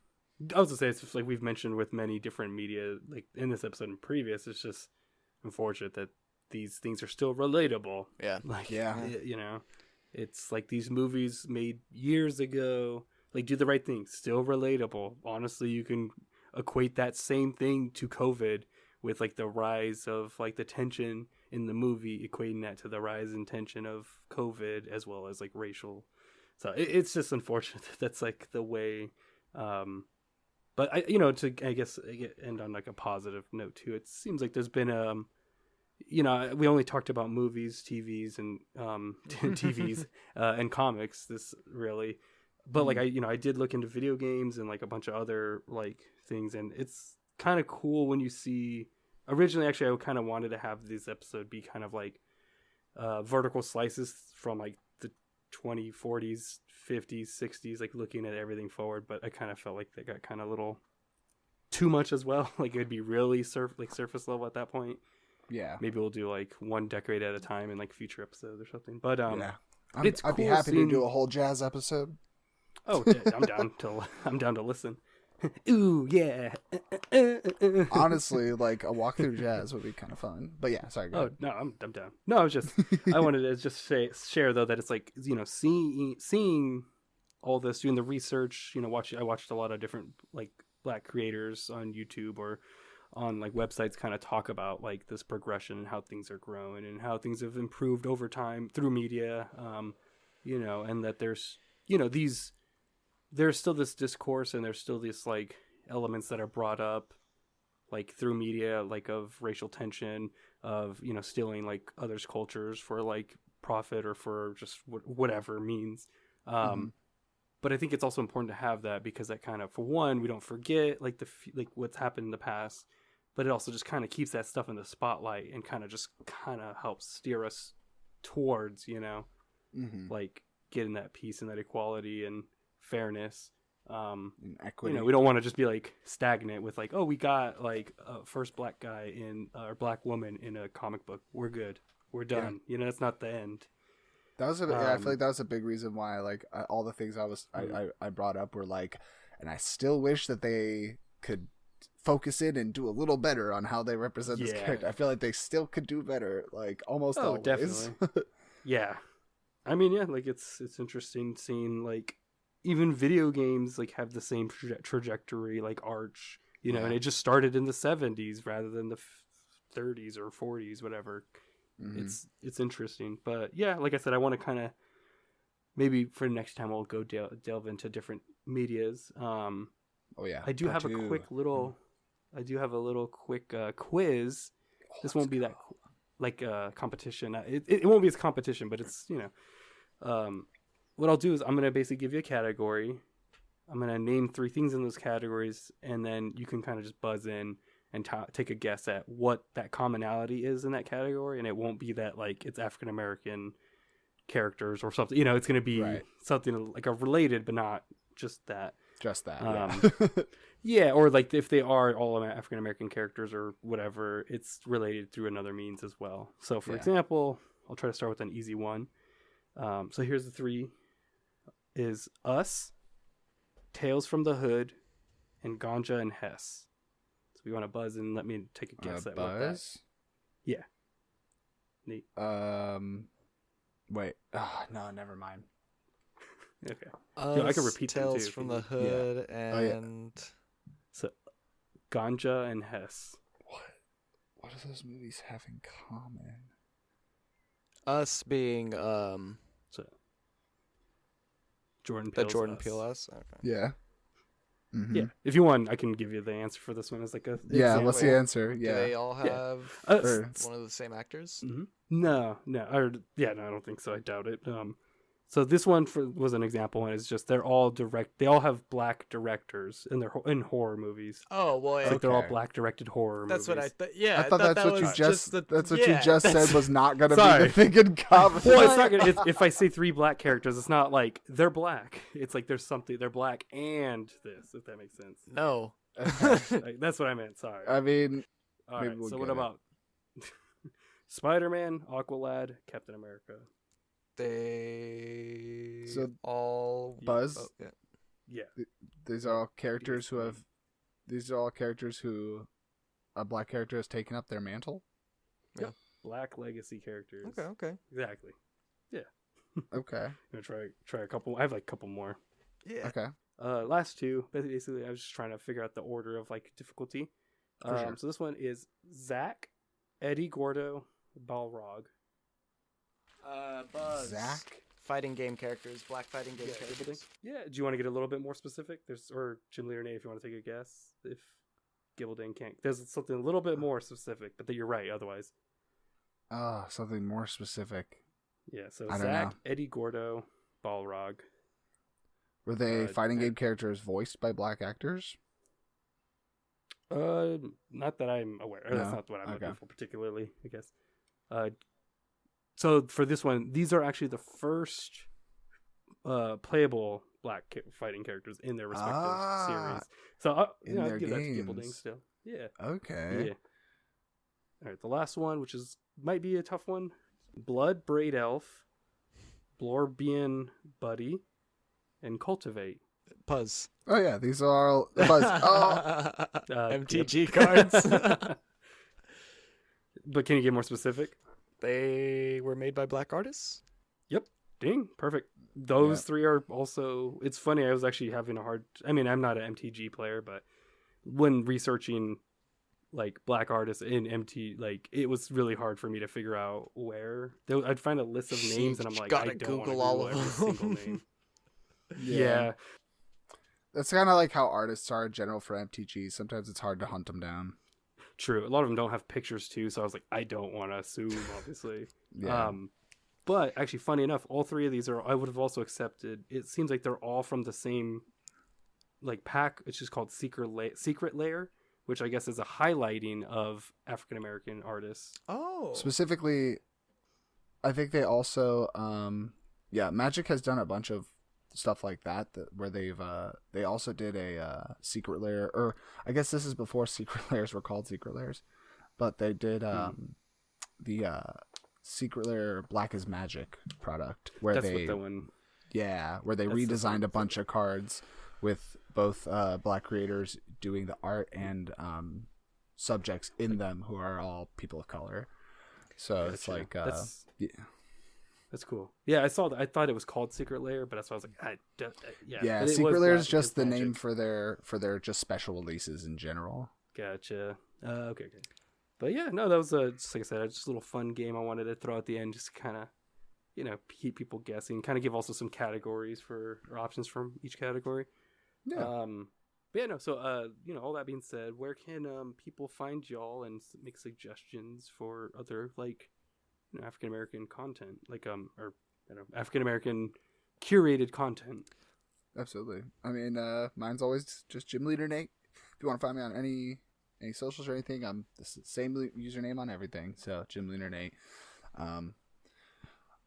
I was gonna say, it's just like we've mentioned with many different media, like in this episode and previous. It's just unfortunate that these things are still relatable. Yeah, it's like these movies made years ago, like Do the Right Thing, still relatable. Honestly, you can equate that same thing to COVID, with like the rise of like the tension in the movie, equating that to the rise in tension of COVID, as well as like racial. So it's just unfortunate that that's like the way. But I guess end on like a positive note too. It seems like there's been we only talked about movies, TVs, and TVs and comics. This really, but like I did look into video games and like a bunch of other like things, and it's kind of cool when you see. Originally, actually, I kind of wanted to have this episode be kind of like vertical slices from like the 2040s, 50s, 60s, like looking at everything forward. But I kind of felt like they got kind of a little too much as well. Like it would be really surface level at that point. Yeah. Maybe we'll do like one decade at a time in like future episodes or something. But I'd be happy to do a whole jazz episode. Oh, I'm down to listen. Ooh, yeah. Honestly, like a walk through jazz would be kind of fun. But yeah, sorry. Go ahead. No, I'm down. No, I was just I wanted to just share though that it's like, seeing all this, doing the research. I watched a lot of different like Black creators on YouTube or on like websites kind of talk about like this progression and how things are growing and how things have improved over time through media. And that there's still this discourse and there's still these like elements that are brought up like through media, like of racial tension, of stealing like others' cultures for like profit or for just whatever means. But I think it's also important to have that, because that kind of, for one, we don't forget like what's happened in the past, but it also just kind of keeps that stuff in the spotlight and kind of helps steer us towards like getting that peace and that equality and fairness, and equity. We don't want to just be like stagnant with like, oh, we got like a first Black guy or Black woman in a comic book, we're good, we're done. That's not the end. That was I feel like that was a big reason why like all the things I brought up were like, and I still wish that they could focus in and do a little better on how they represent this character. I feel like they still could do better, like almost always. Definitely. Yeah, I mean, like it's interesting seeing like even video games like have the same trajectory, like Arch, and it just started in the 70s rather than the 30s or 40s, whatever. It's interesting. But yeah, like I said, I want to kind of maybe for next time we'll go delve into different medias. I do have a little quick quiz. This won't be that like competition. It won't be as competition, but it's what I'll do is I'm going to basically give you a category. I'm going to name 3 things in those categories, and then you can kind of just buzz in and take a guess at what that commonality is in that category, and it won't be that like it's African American characters or something. It's going to be something like a related, but not just that. Just that. Yeah, or like if they are all African American characters or whatever, it's related through another means as well. So, for example, I'll try to start with an easy one. So here's the 3: is Us, Tales from the Hood, and Ganja and Hess. So if you want to buzz and let me take a guess at Buzz? what that. Yeah. Neat. Wait. No, never mind. Okay. I can repeat them Tales too. from the Hood and So, Ganja and Hess. What do those movies have in common? Us being So, Jordan Peele's Jordan Us. Peele Us. Okay. Yeah. Mm-hmm. Yeah. If you want, I can give you the answer for this one as like a Yeah. example. What's the answer? Do Yeah. they all have one of the same actors? Mm-hmm. No. No, I don't think so. I doubt it. So this one was an example, and it's just they all have black directors in horror movies. Oh well, It's like they're all black directed horror That's movies. what I thought. Yeah, I thought that's what you just. That's what you just that's- said was not going to Sorry. be the thing in common. Well, it's not gonna. If I say 3 black characters, it's not like they're black. It's like there's something they're black and this, if that makes sense. No. Like, that's what I meant. Sorry. I mean, All maybe right. we'll So get what it. about Spider-Man, Aqualad, Captain America? They So, all Buzz? Oh, yeah. Yeah. these are all characters who have. These are all characters who a black character has taken up their mantle. Black legacy characters. Okay. Exactly. Okay. I'm gonna try a couple. I have like a couple more. Yeah. Okay. Last 2. Basically, I was just trying to figure out the order of like difficulty. Sure. So this one is Zach, Eddie Gordo, Balrog. Buzz. Zach. Fighting game characters, black fighting game characters. Yeah. Do you want to get a little bit more specific? Or GymleaderNate, if you want to take a guess. If Gibbledang can't, there's something a little bit more specific, but you're right. Otherwise, Something more specific. yeah. So I don't Zach, know. Eddie Gordo, Balrog. Were they fighting yeah. game characters voiced by black actors? Not that I'm aware. No? That's not what I'm looking Okay. for particularly, I guess. So for this one, these are actually the first playable black fighting characters in their respective series. So I'd give that to Gibbledang games. still. Yeah. Okay. Yeah. All right, the last one, which might be a tough one: Blood Braid Elf, Blorbian Buddy, and Cultivate. Buzz. Oh yeah, these are all Buzz. Oh, MTG cards. But can you get more specific? They were made by black artists. Yep. Ding. Perfect. Those 3 are also. It's funny. I was actually having a hard. I mean, I'm not an MTG player, but when researching like black artists in MT, like it was really hard for me to figure out where. I'd find a list of names, and I'm like, Gotta I don't want to Google all of every them. single name. yeah. Yeah. That's kind of like how artists are in general for MTG. Sometimes it's hard to hunt them down. True. A lot of them don't have pictures too, so I was like, I don't want to assume, obviously. Yeah. But actually, funny enough, all 3 of these I would have also accepted. It seems like they're all from the same like pack. It's just called Secret Lair, which I guess is a highlighting of African American artists. Oh. Specifically, I think they also, Magic has done a bunch of stuff like that where they also did a Secret Lair, or I guess this is before Secret Lairs were called Secret Lairs, but they did the Secret Lair Black is Magic product where That's they what that one. where they That's the redesigned one. a bunch of cards with both black creators doing the art and subjects in them who are all people of color. So it's Gotcha. like That's cool. Yeah, I saw that. I thought it was called Secret Lair, but that's why I was like, yeah, but it Secret was Lair Black is just the Magic. name for their just special releases in general. Gotcha. Okay. But yeah, no, that was just like I said, just a little fun game I wanted to throw at the end, just to kind of, keep people guessing, kind of give also some categories or options from each category. Yeah. But yeah, no. So, all that being said, where can people find y'all and make suggestions for other African American content, African American curated content? Absolutely. I mean, mine's always just GymleaderNate. If you want to find me on any any socials or anything, I'm the same username on everything. So GymleaderNate.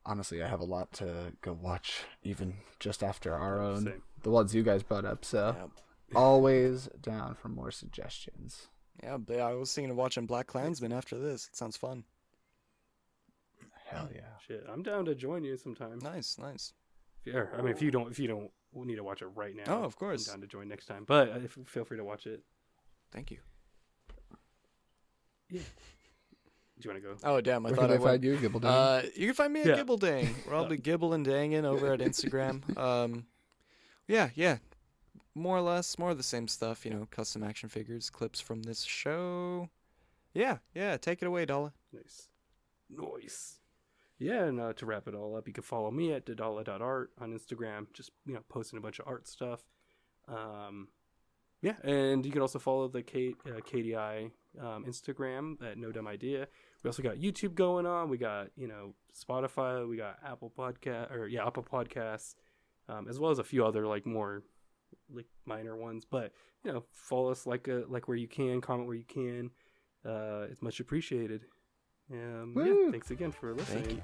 Honestly, I have a lot to go watch, even just after our own, the ones you guys brought up. So always down for more suggestions. Yeah, but I was thinking of watching Black Klansman after this. It sounds fun. Hell yeah! Shit, I'm down to join you sometime. Nice. Yeah, I mean, if you don't need to watch it right now. Oh, of course. I'm down to join next time, but feel free to watch it. Thank you. Yeah. Do you want to go? Oh, damn! Where can I find you, Gibbledang? You can find me at Gibbledang. We're all be Gibble and Dangin' over at Instagram. Yeah. More or less, more of the same stuff. Custom action figures, clips from this show. Yeah. Take it away, Dala. Nice. Yeah, and to wrap it all up, you can follow me at dala.art on Instagram. Just posting a bunch of art stuff. Yeah, and you can also follow the KDI Instagram at No Dumb Idea. We also got YouTube going on. We got Spotify. We got Apple Podcasts, as well as a few other more minor ones. But follow us like where you can, comment where you can. It's much appreciated. Yeah, thanks again for listening. Thank you.